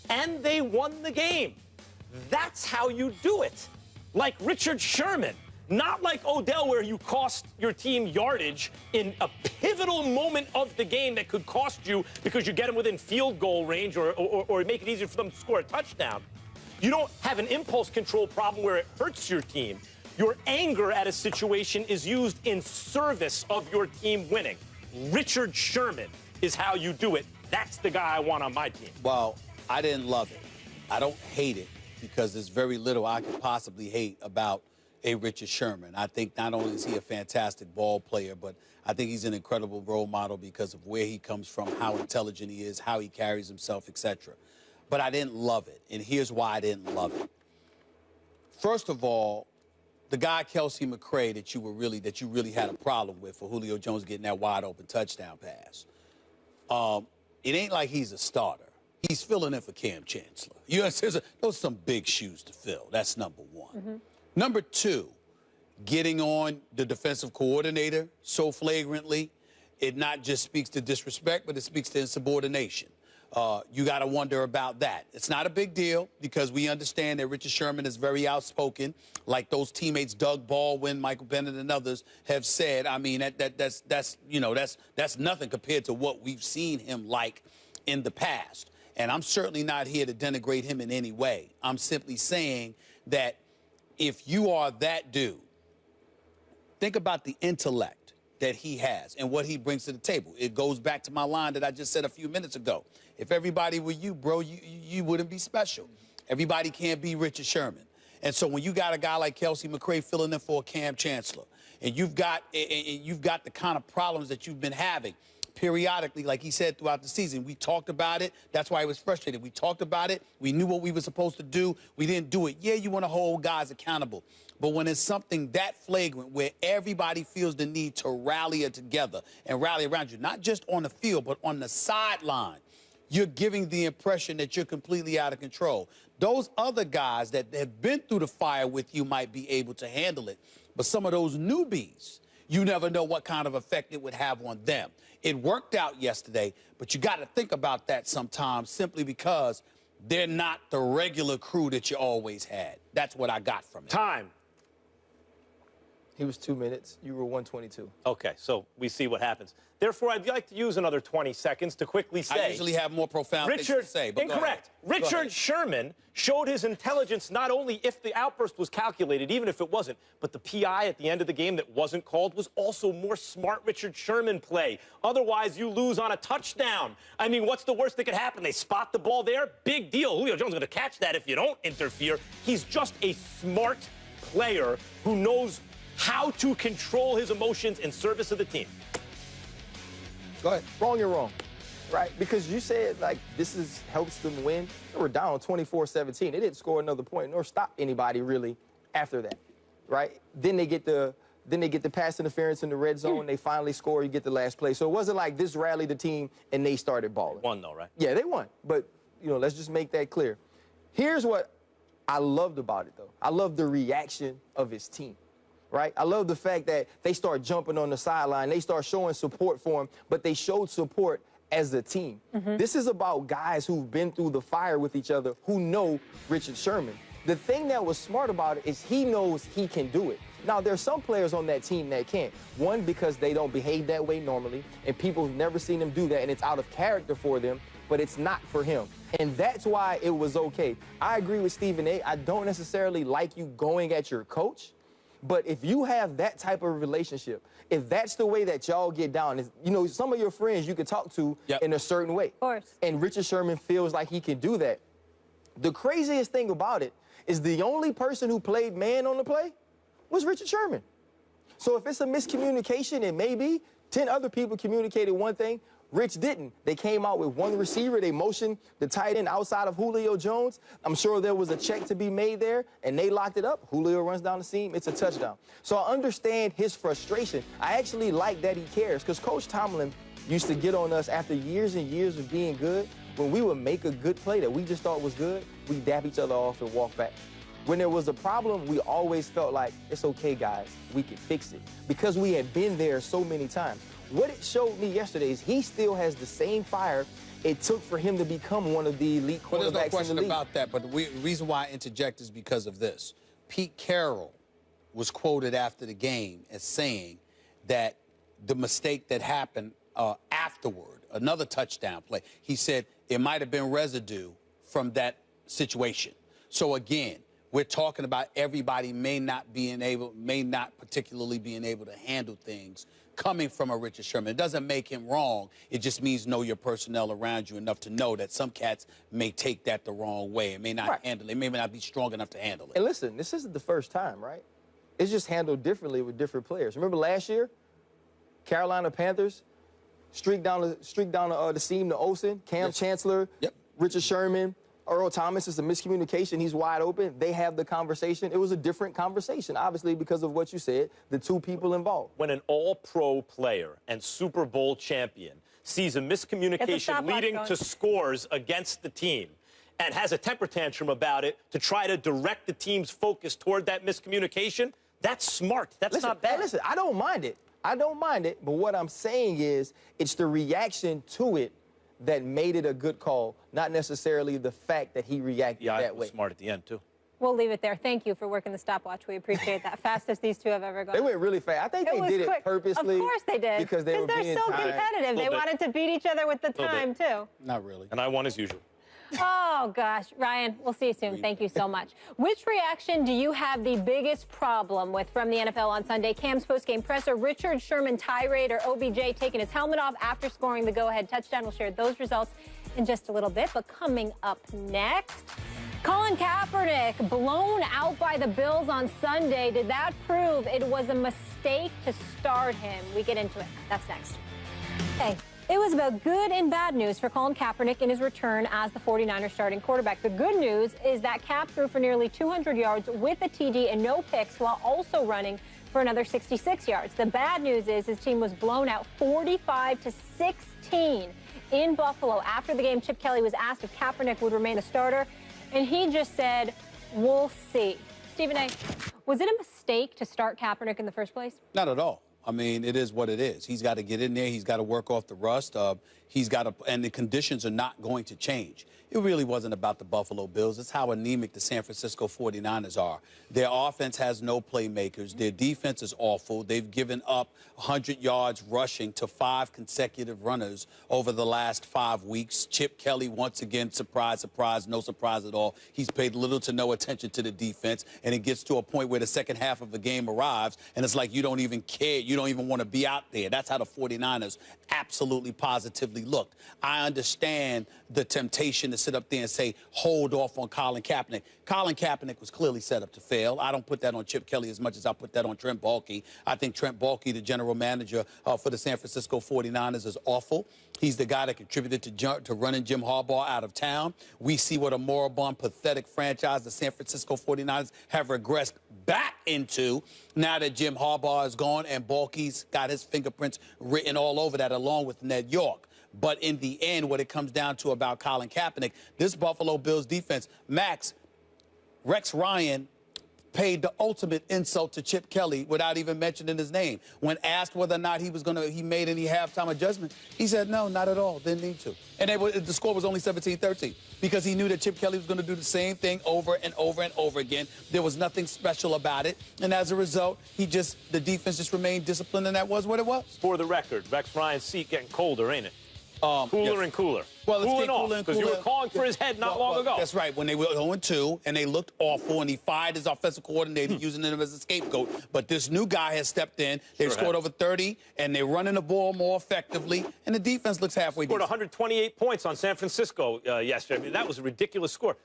And they won the game. That's how you do it. Like Richard Sherman. Not like Odell, where you cost your team yardage in a pivotal moment of the game that could cost you because you get them within field goal range or make it easier for them to score a touchdown. You don't have an impulse control problem where it hurts your team. Your anger at a situation is used in service of your team winning. Richard Sherman is how you do it. That's the guy I want on my team. Well, I didn't love it. I don't hate it because there's very little I could possibly hate about a Richard Sherman. I think not only is he a fantastic ball player, but I think he's an incredible role model because of where he comes from, how intelligent he is, how he carries himself, etc. But I didn't love it, and here's why I didn't love it. First of all, the guy Kelsey McCray that you really had a problem with for Julio Jones getting that wide open touchdown pass. It ain't like he's a starter. He's filling in for Cam Chancellor. You know, those are some big shoes to fill. That's number one. Number two, getting on the defensive coordinator so flagrantly, it not just speaks to disrespect, but it speaks to insubordination. You got to wonder about that. It's not a big deal because we understand that Richard Sherman is very outspoken, like those teammates Doug Baldwin, Michael Bennett, and others have said. I mean, that's nothing compared to what we've seen him like in the past. And I'm certainly not here to denigrate him in any way. I'm simply saying that if you are that dude, think about the intellect that he has and what he brings to the table. It goes back to my line that I just said a few minutes ago. If everybody were you, bro, you wouldn't be special. Everybody can't be Richard Sherman. And so when you got a guy like Kelsey McCray filling in for Cam Chancellor, and you've got the kind of problems that you've been having periodically, like he said, throughout the season. We talked about it. That's why he was frustrated. We talked about it. We knew what we were supposed to do. We didn't do it. Yeah, you want to hold guys accountable. But when it's something that flagrant where everybody feels the need to rally together and rally around you, not just on the field, but on the sideline, you're giving the impression that you're completely out of control. Those other guys that have been through the fire with you might be able to handle it. But some of those newbies, you never know what kind of effect it would have on them. It worked out yesterday, but you got to think about that sometimes simply because they're not the regular crew that you always had. That's what I got from it. Time. He was 2 minutes. You were 122. Okay, so we see what happens. Therefore, I'd like to use another 20 seconds to quickly say... I usually have more profound things to say, but incorrect. Richard Sherman showed his intelligence not only if the outburst was calculated, even if it wasn't, but the PI at the end of the game that wasn't called was also more smart Richard Sherman play. Otherwise, you lose on a touchdown. I mean, what's the worst that could happen? They spot the ball there? Big deal. Julio Jones is going to catch that if you don't interfere. He's just a smart player who knows how to control his emotions in service of the team. Go ahead. Wrong, you're wrong. Right? Because you said, like, helps them win. They were down 24-17. They didn't score another point nor stop anybody, really, after that. Right? Then they get the pass interference in the red zone. They finally score. You get the last play. So it wasn't like this rallied the team and they started balling. Won, though, right? Yeah, they won. But, you know, let's just make that clear. Here's what I loved about it, though. I love the reaction of his team. Right? I love the fact that they start jumping on the sideline. They start showing support for him, but they showed support as a team. This is about guys who've been through the fire with each other who know Richard Sherman. The thing that was smart about it is he knows he can do it. Now, there's some players on that team that can't. One, because they don't behave that way normally, and people have never seen them do that, and it's out of character for them, but it's not for him. And that's why it was okay. I agree with Stephen A. I don't necessarily like you going at your coach, but if you have that type of relationship, if that's the way that y'all get down, you know, some of your friends you can talk to in a certain way. Of course. And Richard Sherman feels like he can do that. The craziest thing about it is the only person who played man on the play was Richard Sherman. So if it's a miscommunication, and maybe 10 other people communicated one thing, Rich didn't. They came out with one receiver. They motioned the tight end outside of Julio Jones. I'm sure there was a check to be made there, and they locked it up. Julio runs down the seam. It's a touchdown. So I understand his frustration. I actually like that he cares, because Coach Tomlin used to get on us after years and years of being good. When we would make a good play that we just thought was good, we dab each other off and walk back. When there was a problem, we always felt like, it's okay, guys. We can fix it, because we had been there so many times. What it showed me yesterday is he still has the same fire it took for him to become one of the elite quarterbacks in the league. Well, there's no question about that, but the reason why I interject is because of this. Pete Carroll was quoted after the game as saying that the mistake that happened afterward, another touchdown play, he said it might have been residue from that situation. So again, we're talking about everybody may not particularly being able to handle things coming from a Richard Sherman. It doesn't make him wrong. It just means know your personnel around you enough to know that some cats may take that the wrong way. It may not handle it. It may not be strong enough to handle it. And listen, this isn't the first time, right? It's just handled differently with different players. Remember last year, Carolina Panthers streaked down the seam to Olsen, Cam Chancellor, Richard Sherman, Earl Thomas is a miscommunication. He's wide open. They have the conversation. It was a different conversation, obviously, because of what you said, the two people involved. When an all-pro player and Super Bowl champion sees a miscommunication leading to scores against the team and has a temper tantrum about it to try to direct the team's focus toward that miscommunication, that's smart. That's not bad. Listen, I don't mind it. I don't mind it. But what I'm saying is it's the reaction to it that made it a good call, not necessarily the fact that he reacted that way. Smart at the end, too. We'll leave it there. Thank you for working the stopwatch. We appreciate that. Fastest these two have ever gone. They went really fast. I think they did it purposely. Of course they did. Because they're so competitive. They wanted to beat each other with the time, too. Not really. And I won as usual. Oh, gosh. Ryan, we'll see you soon. Thank you so much. Which reaction do you have the biggest problem with from the NFL on Sunday? Cam's postgame presser, Richard Sherman tirade, or OBJ taking his helmet off after scoring the go-ahead touchdown? We'll share those results in just a little bit. But coming up next, Colin Kaepernick blown out by the Bills on Sunday. Did that prove it was a mistake to start him? We get into it. That's next. Hey. It was about good and bad news for Colin Kaepernick in his return as the 49ers starting quarterback. The good news is that Cap threw for nearly 200 yards with a TD and no picks while also running for another 66 yards. The bad news is his team was blown out 45-16 in Buffalo. After the game, Chip Kelly was asked if Kaepernick would remain a starter, and he just said, "We'll see." Stephen A., was it a mistake to start Kaepernick in the first place? Not at all. I mean, it is what it is. He's got to get in there. He's got to work off the rust. He's got to, and the conditions are not going to change. It really wasn't about the Buffalo Bills. It's how anemic the San Francisco 49ers are. Their offense has no playmakers. Their defense is awful. They've given up 100 yards rushing to 5 consecutive runners over the last 5 weeks. Chip Kelly, once again, surprise, surprise, no surprise at all. He's paid little to no attention to the defense, and it gets to a point where the second half of the game arrives, and it's like you don't even care. You don't even want to be out there. That's how the 49ers absolutely positively looked. I understand the temptation to sit up there and say, hold off on Colin Kaepernick. Colin Kaepernick was clearly set up to fail. I don't put that on Chip Kelly as much as I put that on Trent Baalke. I think Trent Baalke, the general manager for the San Francisco 49ers, is awful. He's the guy that contributed to running Jim Harbaugh out of town. We see what a moribund, pathetic franchise the San Francisco 49ers have regressed back into now that Jim Harbaugh is gone and Baalke's got his fingerprints written all over that along with Ned York. But in the end, what it comes down to about Colin Kaepernick, this Buffalo Bills defense, Rex Ryan paid the ultimate insult to Chip Kelly without even mentioning his name. When asked whether or not he made any halftime adjustments, he said no, not at all, didn't need to. And the score was only 17-13 because he knew that Chip Kelly was going to do the same thing over and over and over again. There was nothing special about it. And as a result, the defense just remained disciplined, and that was what it was. For the record, Rex Ryan's seat getting colder, ain't it? Cooler and cooler. Well, let's cooling get off, cooler and because you cooler. were calling for his head not long ago. That's right. When they were 0-2 and they looked awful and he fired his offensive coordinator using him as a scapegoat. But this new guy has stepped in. They've scored over 30 and they're running the ball more effectively. And the defense looks halfway decent. Scored 128 points on San Francisco yesterday. I mean, that was a ridiculous score.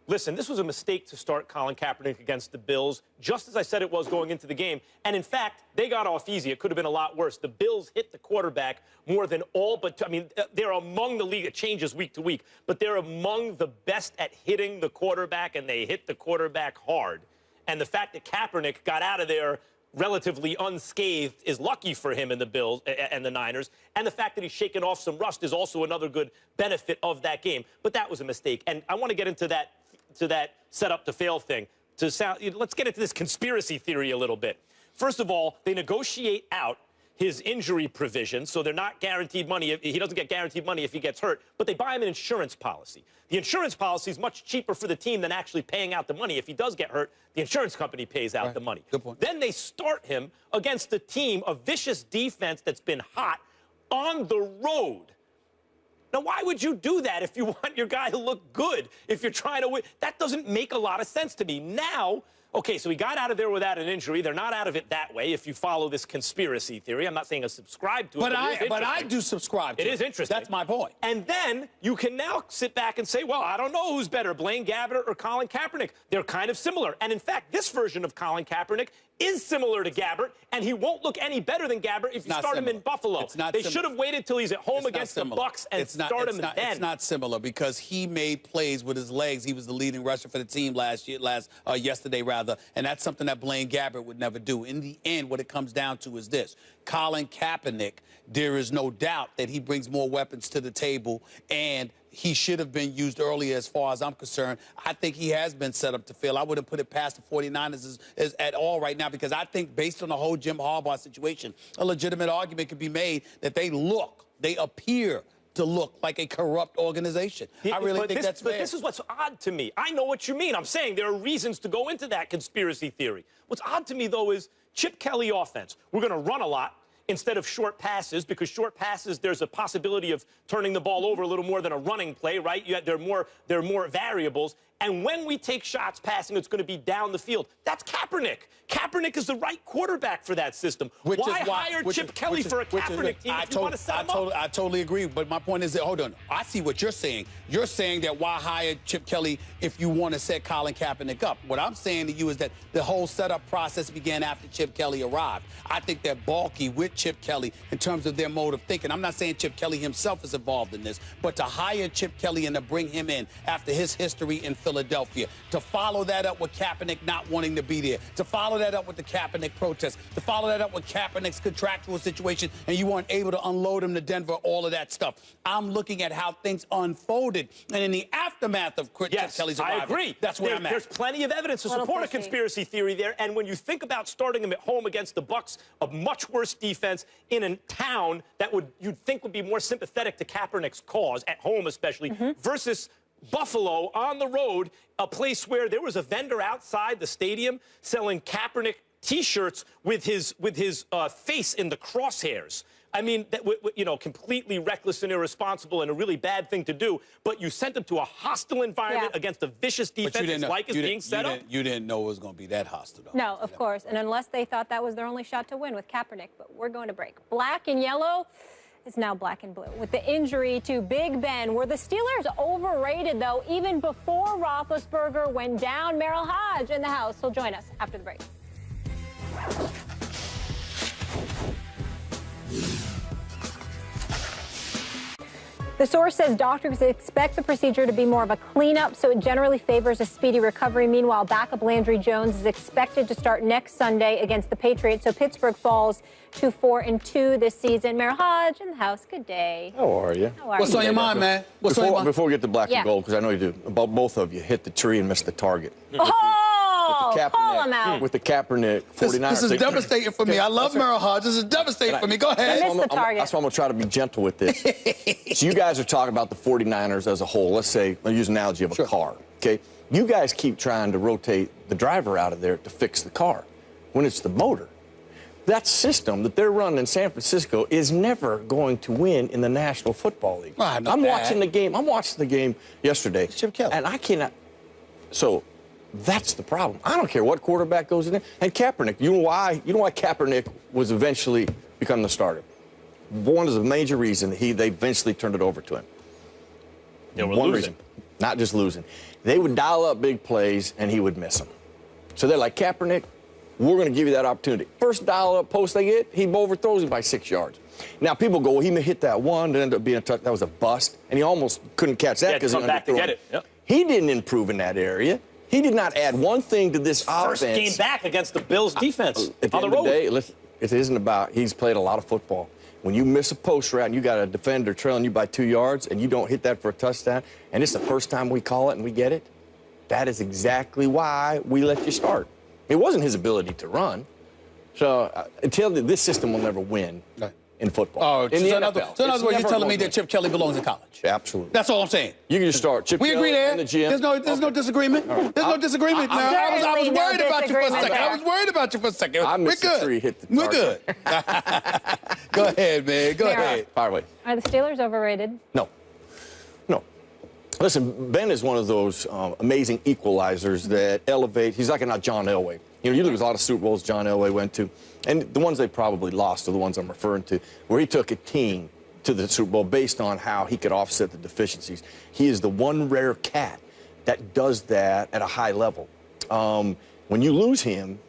Listen, this was a mistake to start Colin Kaepernick against the Bills, just as I said it was going into the game. And, in fact, they got off easy. It could have been a lot worse. The Bills hit the quarterback more than all but – I mean, they're among the league. It changes week to week. But they're among the best at hitting the quarterback, and they hit the quarterback hard. And the fact that Kaepernick got out of there relatively unscathed is lucky for him and the Bills and the Niners. And the fact that he's shaken off some rust is also another good benefit of that game. But that was a mistake. And I want to get into that set up to fail thing. Let's get into this conspiracy theory a little bit. First of all, they negotiate out his injury provision, so they're not guaranteed money. He doesn't get guaranteed money if he gets hurt, but they buy him an insurance policy. The insurance policy is much cheaper for the team than actually paying out the money. If he does get hurt, the insurance company pays out the money. Good point. Then they start him against a team, a vicious defense that's been hot, on the road. Now, why would you do that if you want your guy to look good, if you're trying to win? That doesn't make a lot of sense to me. Now, okay, so he got out of there without an injury. They're not out of it that way if you follow this conspiracy theory. I'm not saying I subscribe to it, but I do subscribe to it. It is interesting. That's my point. And then you can now sit back and say, well, I don't know who's better, Blaine Gabbert or Colin Kaepernick. They're kind of similar. And, in fact, this version of Colin Kaepernick is similar to Gabbert, and he won't look any better than Gabbert if you start him in Buffalo. They should have waited till he's at home against the Bucs and start him then. It's not similar because he made plays with his legs. He was the leading rusher for the team yesterday, and that's something that Blaine Gabbert would never do. In the end, what it comes down to is this. Colin Kaepernick, there is no doubt that he brings more weapons to the table, and he should have been used earlier as far as I'm concerned. I think he has been set up to fail. I wouldn't put it past the 49ers at all right now because I think based on the whole Jim Harbaugh situation, a legitimate argument could be made that they appear to look like a corrupt organization. I really think that's fair. But this is what's odd to me. I know what you mean. I'm saying there are reasons to go into that conspiracy theory. What's odd to me, though, is Chip Kelly offense. We're going to run a lot instead of short passes, because short passes, there's a possibility of turning the ball over a little more than a running play, right? There are more variables. And when we take shots passing, it's going to be down the field. That's Kaepernick. Kaepernick is the right quarterback for that system. Why hire Chip Kelly for a Kaepernick team if you want to set him up? I totally agree, but my point is that, hold on, I see what you're saying. You're saying that why hire Chip Kelly if you want to set Colin Kaepernick up? What I'm saying to you is that the whole setup process began after Chip Kelly arrived. I think they're balky with Chip Kelly in terms of their mode of thinking. I'm not saying Chip Kelly himself is involved in this, but to hire Chip Kelly and to bring him in after his history in Philadelphia, to follow that up with Kaepernick not wanting to be there, to follow that up with the Kaepernick protest, to follow that up with Kaepernick's contractual situation, and you weren't able to unload him to Denver, all of that stuff. I'm looking at how things unfolded, and in the aftermath of Chip Kelly's arrival, I agree. That's where I'm at. There's plenty of evidence to support a conspiracy theory there, and when you think about starting him at home against the Bucs, a much worse defense in a town that you'd think would be more sympathetic to Kaepernick's cause, at home especially, versus Buffalo on the road, a place where there was a vendor outside the stadium selling Kaepernick T-shirts with his face in the crosshairs. I mean, completely reckless and irresponsible and a really bad thing to do. But you sent him to a hostile environment against a vicious defense is being set up. You didn't know it was going to be that hostile. No, of course. And unless they thought that was their only shot to win with Kaepernick. But we're going to break. Black and yellow is now black and blue. With the injury to Big Ben, were the Steelers overrated, though, even before Roethlisberger went down? Merrill Hodge in the house. He'll join us after the break. The source says doctors expect the procedure to be more of a cleanup, so it generally favors a speedy recovery. Meanwhile, backup Landry Jones is expected to start next Sunday against the Patriots, so Pittsburgh falls to 4-2 this season. Merrill Hodge in the house, good day. How are you? What's on your mind, man? What's on your mind? Before we get to black and gold, because I know you do, about both of you hit the tree and missed the target. Call him out. With the Kaepernick 49ers. This is devastating for me. I love Merrill Hodge. This is devastating for me. Go ahead. I missed the target. That's why I'm going to try to be gentle with this. So you guys are talking about the 49ers as a whole. Let's say, I'll use an analogy of a car, okay? You guys keep trying to rotate the driver out of there to fix the car when it's the motor. That system that they're running in San Francisco is never going to win in the National Football League. I'm watching the game. I'm watching the game yesterday. Chip Kelly. And I cannot. So that's the problem. I don't care what quarterback goes in there. And Kaepernick, you know why Kaepernick was eventually become the starter? One is a major reason they eventually turned it over to him. They were losing. Reason, not just losing. They would dial up big plays and he would miss them. So they're like, Kaepernick, we're going to give you that opportunity. First dial-up post they get, he overthrows him by 6 yards. Now, people go, well, he hit that one, that ended up being a touchdown. That was a bust, and he almost couldn't catch that because he come back to get it. Yep. He didn't improve in that area. He did not add one thing to this offense. First game back against the Bills' defense at the on the end road. Of the day, it isn't about, he's played a lot of football. When you miss a post route and you got a defender trailing you by 2 yards and you don't hit that for a touchdown, and it's the first time we call it and we get it, that is exactly why we let you start. It wasn't his ability to run. So until this system will never win in football. Oh, in the NFL. So in other words, you're telling me that Chip Kelly belongs in college? Absolutely. That's all I'm saying. You can just start Chip we Kelly agree there. in the gym. There's no disagreement. Right. There's no disagreement. Now, I was worried about you for a second. I was worried about you for a second. I missed the tree, hit the We're good. Go ahead, man. Go ahead. Fire away. Are the Steelers overrated? No. Listen, Ben is one of those amazing equalizers that elevate. He's like a John Elway. You know, you look at a lot of Super Bowls John Elway went to, and the ones they probably lost are the ones I'm referring to, where he took a team to the Super Bowl based on how he could offset the deficiencies. He is the one rare cat that does that at a high level. When you lose him,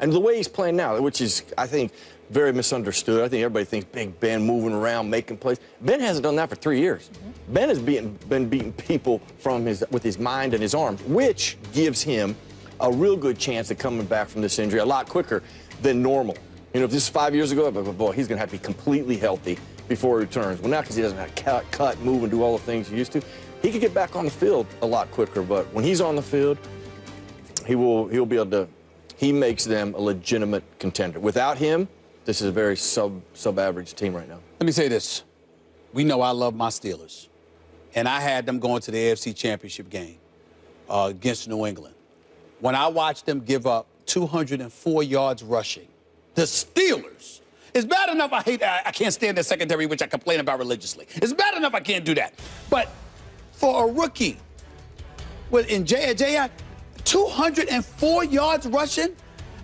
And the way he's playing now, which is, I think, very misunderstood. I think everybody thinks Big Ben moving around, making plays. Ben hasn't done that for 3 years. Ben has been beating people with his mind and his arms, which gives him a real good chance of coming back from this injury a lot quicker than normal. You know, if this is 5 years ago, boy, he's going to have to be completely healthy before he returns. Well, now because he doesn't have to cut, move, and do all the things he used to, he could get back on the field a lot quicker. But when he's on the field, he'll be able to. He makes them a legitimate contender. Without him, this is a very sub-average team right now. Let me say this. We know I love my Steelers. And I had them going to the AFC Championship game against New England. When I watched them give up 204 yards rushing, the Steelers, it's bad enough I can't stand their secondary, which I complain about religiously. It's bad enough I can't do that. But for a rookie in J.I., 204 yards rushing,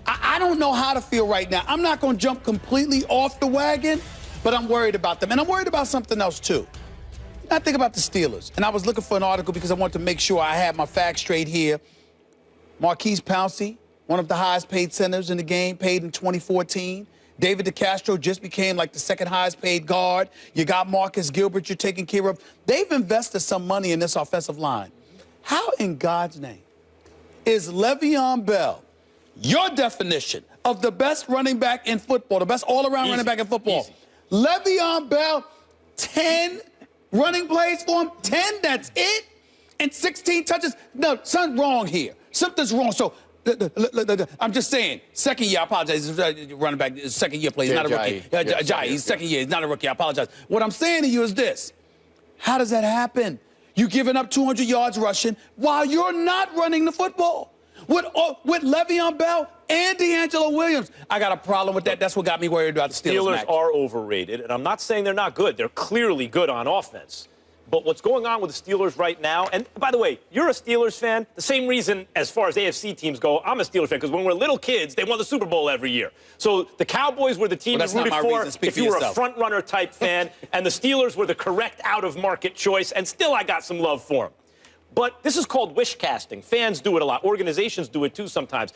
I don't know how to feel right now. I'm not going to jump completely off the wagon, but I'm worried about them. And I'm worried about something else, too. I think about the Steelers, and I was looking for an article because I wanted to make sure I had my facts straight here. Marquise Pouncey, one of the highest paid centers in the game, paid in 2014. David DeCastro just became like the second highest paid guard. You got Marcus Gilbert you're taking care of. They've invested some money in this offensive line. How in God's name is Le'Veon Bell your definition of the best running back in football, the best all-around running back in football? Easy. Le'Veon Bell, 10 running plays for him, 10, that's it? And 16 touches? No, something's wrong here. Something's wrong. So, I'm just saying, second year, I apologize, running back, second year play, he's not a rookie. Jai, he's second year, he's not a rookie, I apologize. What I'm saying to you is this. How does that happen? You giving up 200 yards rushing while you're not running the football. With Le'Veon Bell and D'Angelo Williams. I got a problem with that. That's what got me worried about the Steelers. Steelers are overrated, and I'm not saying they're not good. They're clearly good on offense. But what's going on with the Steelers right now, and by the way, you're a Steelers fan. The same reason as far as AFC teams go, I'm a Steelers fan, because when we're little kids, they won the Super Bowl every year. So the Cowboys were the team you rooted for if you were a front-runner type fan, and the Steelers were the correct out-of-market choice, and still I got some love for them. But this is called wish casting. Fans do it a lot. Organizations do it too sometimes.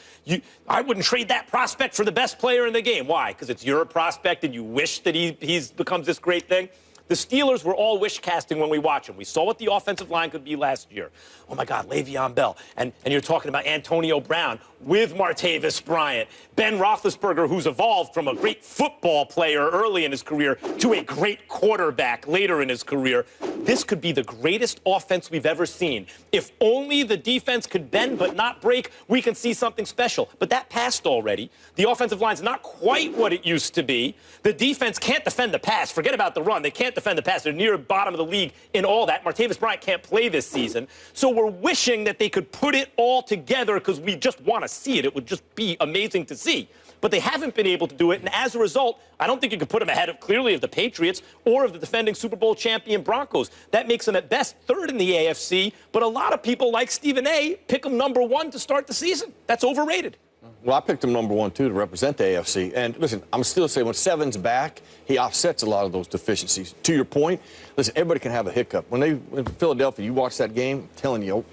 I wouldn't trade that prospect for the best player in the game. Why? Because it's your prospect and you wish that he becomes this great thing. The Steelers were all wish casting when we watch them. We saw what the offensive line could be last year. Oh, my God, Le'Veon Bell. And you're talking about Antonio Brown with Martavis Bryant. Ben Roethlisberger, who's evolved from a great football player early in his career to a great quarterback later in his career. This could be the greatest offense we've ever seen. If only the defense could bend but not break, we can see something special. But that passed already. The offensive line's not quite what it used to be. The defense can't defend the pass. Forget about the run. They can't defend the pass. They're near the bottom of the league in all that. Martavis Bryant can't play this season. So we're wishing that they could put it all together because we just want to see it. It would just be amazing to see. But they haven't been able to do it, and as a result, I don't think you could put them ahead clearly of the Patriots or of the defending Super Bowl champion Broncos. That makes them at best third in the AFC, but a lot of people like Stephen A. pick them number one to start the season. That's overrated. Well, I picked him number one, too, to represent the AFC. And listen, I'm still saying when Seven's back, he offsets a lot of those deficiencies. To your point, listen, everybody can have a hiccup. When in Philadelphia, you watch that game, I'm telling you,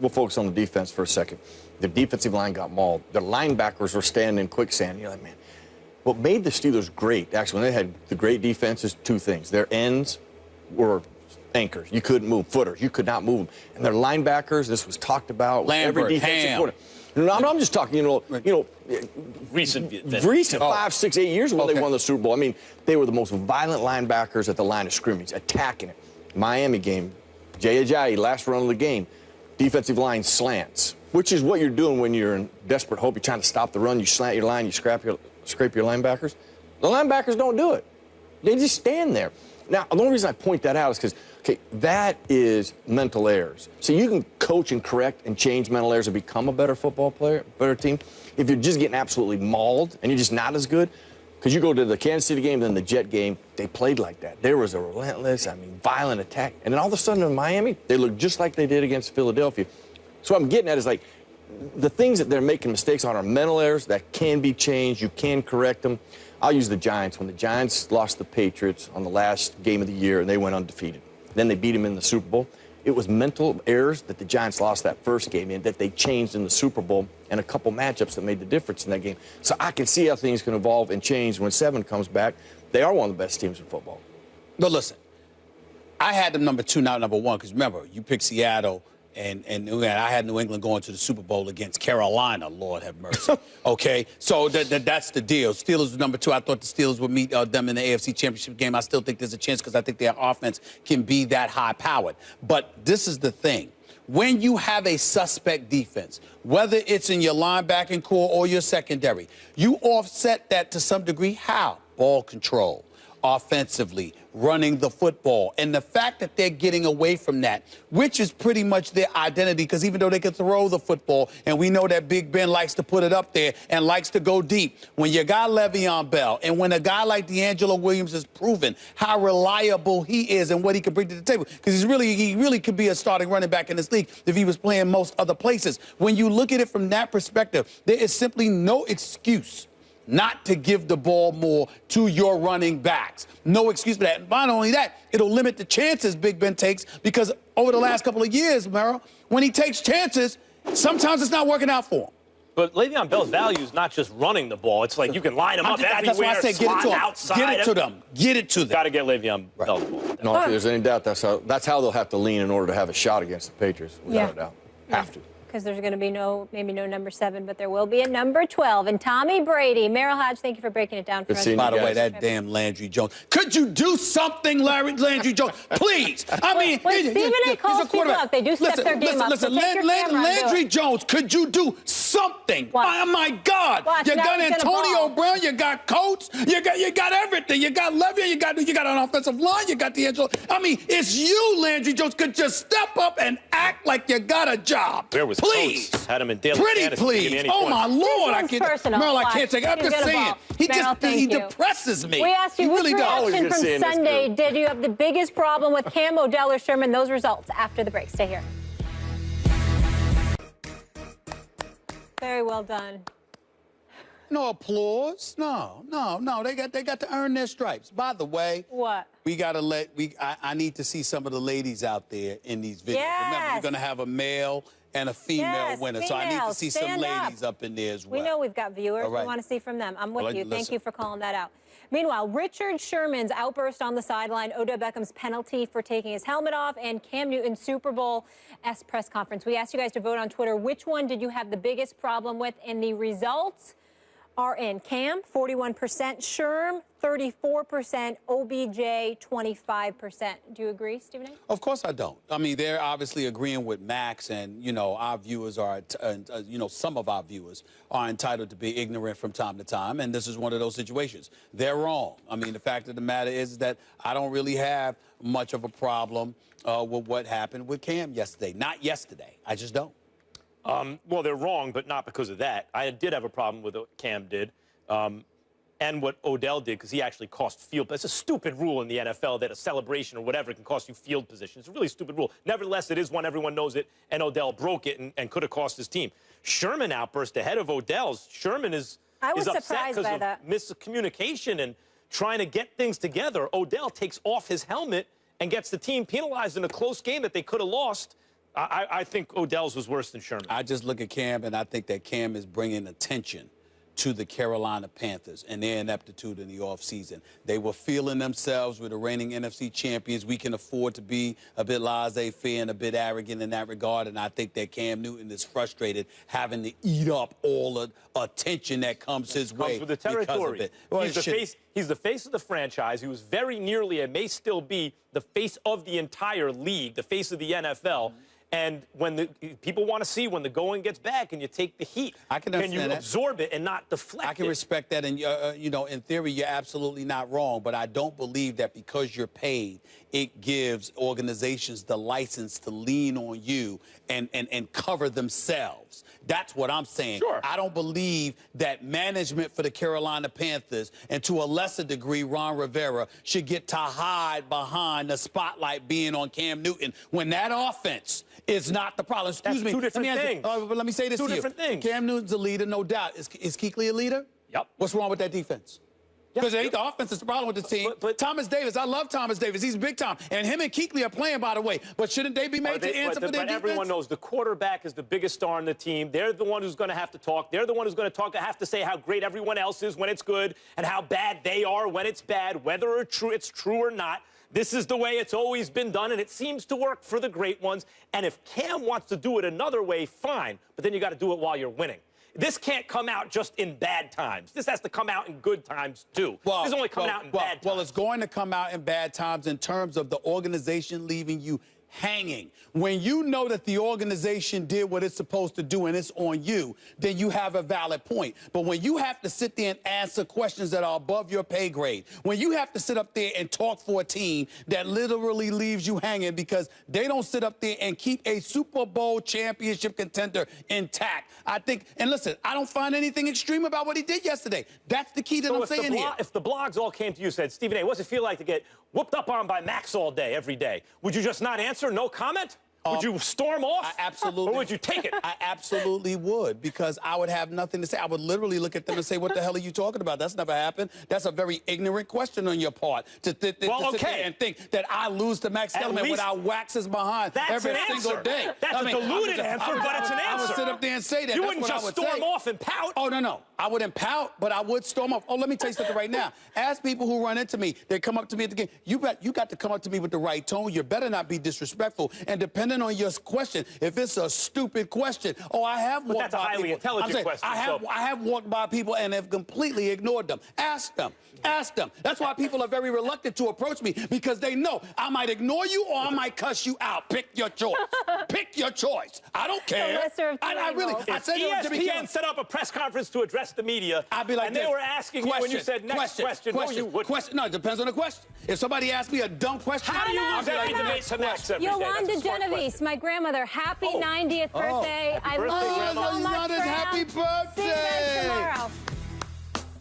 we'll focus on the defense for a second. The defensive line got mauled. Their linebackers were standing in quicksand. You're like, man, what made the Steelers great, actually, when they had the great defenses, two things. Their ends were anchors. You couldn't move. Footers. You could not move them. And their linebackers, this was talked about. Lambert, every defensive Ham. quarter. No, I'm just talking, recent 5, 6, 8 years when they won the Super Bowl. I mean, they were the most violent linebackers at the line of scrimmage, attacking it. Miami game, Jay Ajayi, last run of the game, defensive line slants, which is what you're doing when you're in desperate hope. You're trying to stop the run. You slant your line. You scrape your linebackers. The linebackers don't do it. They just stand there. Now, the only reason I point that out is because, that is mental errors. So you can coach and correct and change mental errors and become a better football player, better team. If you're just getting absolutely mauled and you're just not as good, because you go to the Kansas City game, then the Jet game, they played like that. There was a relentless, violent attack. And then all of a sudden in Miami, they looked just like they did against Philadelphia. So what I'm getting at is like, the things that they're making mistakes on are mental errors that can be changed. You can correct them. I'll use the Giants. When the Giants lost the Patriots on the last game of the year and they went undefeated, then they beat them in the Super Bowl. It was mental errors that the Giants lost that first game and that they changed in the Super Bowl and a couple matchups that made the difference in that game. So I can see how things can evolve and change when 7 comes back. They are one of the best teams in football. But listen, I had them number 2, not number 1, because remember, you picked Seattle, and I had New England going to the Super Bowl against Carolina. Lord have mercy. Okay, so that's the deal. Steelers were number 2. I thought the Steelers would meet them in the AFC Championship game. I still think there's a chance because I think their offense can be that high-powered. But this is the thing. When you have a suspect defense, whether it's in your linebacking core or your secondary, you offset that to some degree. How? Ball control, offensively, running the football. And the fact that they're getting away from that, which is pretty much their identity, because even though they can throw the football, and we know that Big Ben likes to put it up there and likes to go deep, when you got Le'Veon Bell and when a guy like D'Angelo Williams has proven how reliable he is and what he can bring to the table, because he really could be a starting running back in this league if he was playing most other places. When you look at it from that perspective, there is simply no excuse not to give the ball more to your running backs. No excuse for that. And not only that, it'll limit the chances Big Ben takes, because over the last couple of years, Merrill, when he takes chances, sometimes it's not working out for him. But Le'Veon Bell's value is not just running the ball. It's like you can line him up everywhere, that's why I say get it to him. outside. Get it to them. Get it to them. Got to get Le'Veon Bell the ball. No, if there's any doubt, that's how they'll have to lean in order to have a shot against the Patriots, without a doubt. Have to. Because there's going to be maybe no number 7, but there will be a number 12. And Tommy Brady. Merrill Hodge, thank you for breaking it down for us. By the way, that damn Landry Jones. Could you do something, Landry Jones? Please. I mean, when Stephen A. calls people out, they do step their game up. Listen, Landry Jones, could you do something? Oh, my God. You got Antonio Brown, you got Coates, you got everything. You got Le'Veon, you got an offensive line, you got D'Angelo. I mean, it's you, Landry Jones. Could you step up and act like you got a job? Please. Coates. Had him in daily Pretty fantasy. please. Oh, my Lord. I can't. Merrill, I can't take it. I'm just saying. He depresses me. We asked you, which reaction from Sunday did you have the biggest problem with Cam, Odell, or Sherman? Those results after the break. Stay here. Very well done. No applause. No. They got to earn their stripes. By the way, what? We got to I need to see some of the ladies out there in these videos. Yes. Remember, you're going to have a male and a female winner. So I need to see some ladies up in there as well. We know we've got viewers. Right. We want to see from them. I'm with you. Listen. Thank you for calling that out. Meanwhile, Richard Sherman's outburst on the sideline, Odell Beckham's penalty for taking his helmet off, and Cam Newton's Super Bowl press conference. We asked you guys to vote on Twitter. Which one did you have the biggest problem with? And the results are in. Cam, 41%, Sherm, 34%, OBJ, 25%. Do you agree, Stephen A? Of course I don't. I mean, they're obviously agreeing with Max, and, our viewers are, some of our viewers are entitled to be ignorant from time to time, and this is one of those situations. They're wrong. I mean, the fact of the matter is that I don't really have much of a problem with what happened with Cam yesterday. Not yesterday. I just don't. Well, they're wrong, but not because of that. I did have a problem with what Cam did and what Odell did, because he actually cost field. It's a stupid rule in the NFL that a celebration or whatever can cost you field position. It's a really stupid rule. Nevertheless, it is one. Everyone knows it, and Odell broke it and could have cost his team. Sherman outburst ahead of Odell's. Sherman is upset because of miscommunication and trying to get things together. Odell takes off his helmet and gets the team penalized in a close game that they could have lost. I think Odell's was worse than Sherman. I just look at Cam, and I think that Cam is bringing attention to the Carolina Panthers and their ineptitude in the offseason. They were feeling themselves with the reigning NFC champions. We can afford to be a bit laissez-faire and a bit arrogant in that regard, and I think that Cam Newton is frustrated having to eat up all the attention that comes his way with the territory. Because of it. Well, he's the face of the franchise. He was very nearly and may still be the face of the entire league, the face of the NFL. And when the people want to see when the going gets back and you take the heat, can you absorb it and not deflect it? I can respect that. And, in theory, you're absolutely not wrong. But I don't believe that because you're paid, it gives organizations the license to lean on you and cover themselves. That's what I'm saying. Sure. I don't believe that management for the Carolina Panthers, and to a lesser degree, Ron Rivera, should get to hide behind the spotlight being on Cam Newton when that offense is not the problem. Excuse me. Two different things. But let me say this to you. Two different things. Cam Newton's a leader, no doubt. Is Kuechly a leader? Yep. What's wrong with that defense? Because it ain't the offense that's the problem with the team. But Thomas Davis, I love Thomas Davis. He's big time. And him and Kuechly are playing, by the way. But shouldn't they be made to answer for their defense? Everyone knows the quarterback is the biggest star on the team. They're the one who's going to have to talk. They're the one who's going to have to say how great everyone else is when it's good and how bad they are when it's bad, whether it's true or not. This is the way it's always been done, and it seems to work for the great ones. And if Cam wants to do it another way, fine. But then you got to do it while you're winning. This can't come out just in bad times. This has to come out in good times, too. This is only coming out in bad times. Well, it's going to come out in bad times in terms of the organization leaving you hanging. When you know that the organization did what it's supposed to do and it's on you, then you have a valid point. But when you have to sit there and answer questions that are above your pay grade, when you have to sit up there and talk for a team that literally leaves you hanging because they don't sit up there and keep a Super Bowl championship contender intact, I think, and listen, I don't find anything extreme about what he did yesterday. That's the key that I'm saying here. If the blogs all came to you and said, Stephen A., what's it feel like to get whooped up on by Max all day, every day? Would you just not answer? No comment? Would you storm off? I absolutely. Or would you take it? I absolutely would, because I would have nothing to say. I would literally look at them and say, what the hell are you talking about? That's never happened. That's a very ignorant question on your part to sit there and think that I lose to Max Kellerman when I wax his behind every single day. That's a diluted answer, but it's an answer. I would sit up there and say that. You wouldn't just storm off and pout. Oh, no. I wouldn't pout, but I would storm off. Oh, let me tell you something right now. Ask people who run into me. They come up to me at the game. You got to come up to me with the right tone. You better not be disrespectful. And depending on your question, if it's a stupid question, I have walked by people. That's a highly intelligent question. I have walked by people and have completely ignored them. Ask them. Ask them. That's why people are very reluctant to approach me, because they know I might ignore you or I might cuss you out. Pick your choice. Pick your choice. I don't care. I really. If ESPN set up a press conference to address the media, I'd be like, and they were asking you when you said next question, no, you wouldn't. No, it depends on the question. If somebody asks me a dumb question, how do you lose every debate to Max every day? Yolanda Genovese, my grandmother, happy 90th birthday. I love you so much. Happy birthday.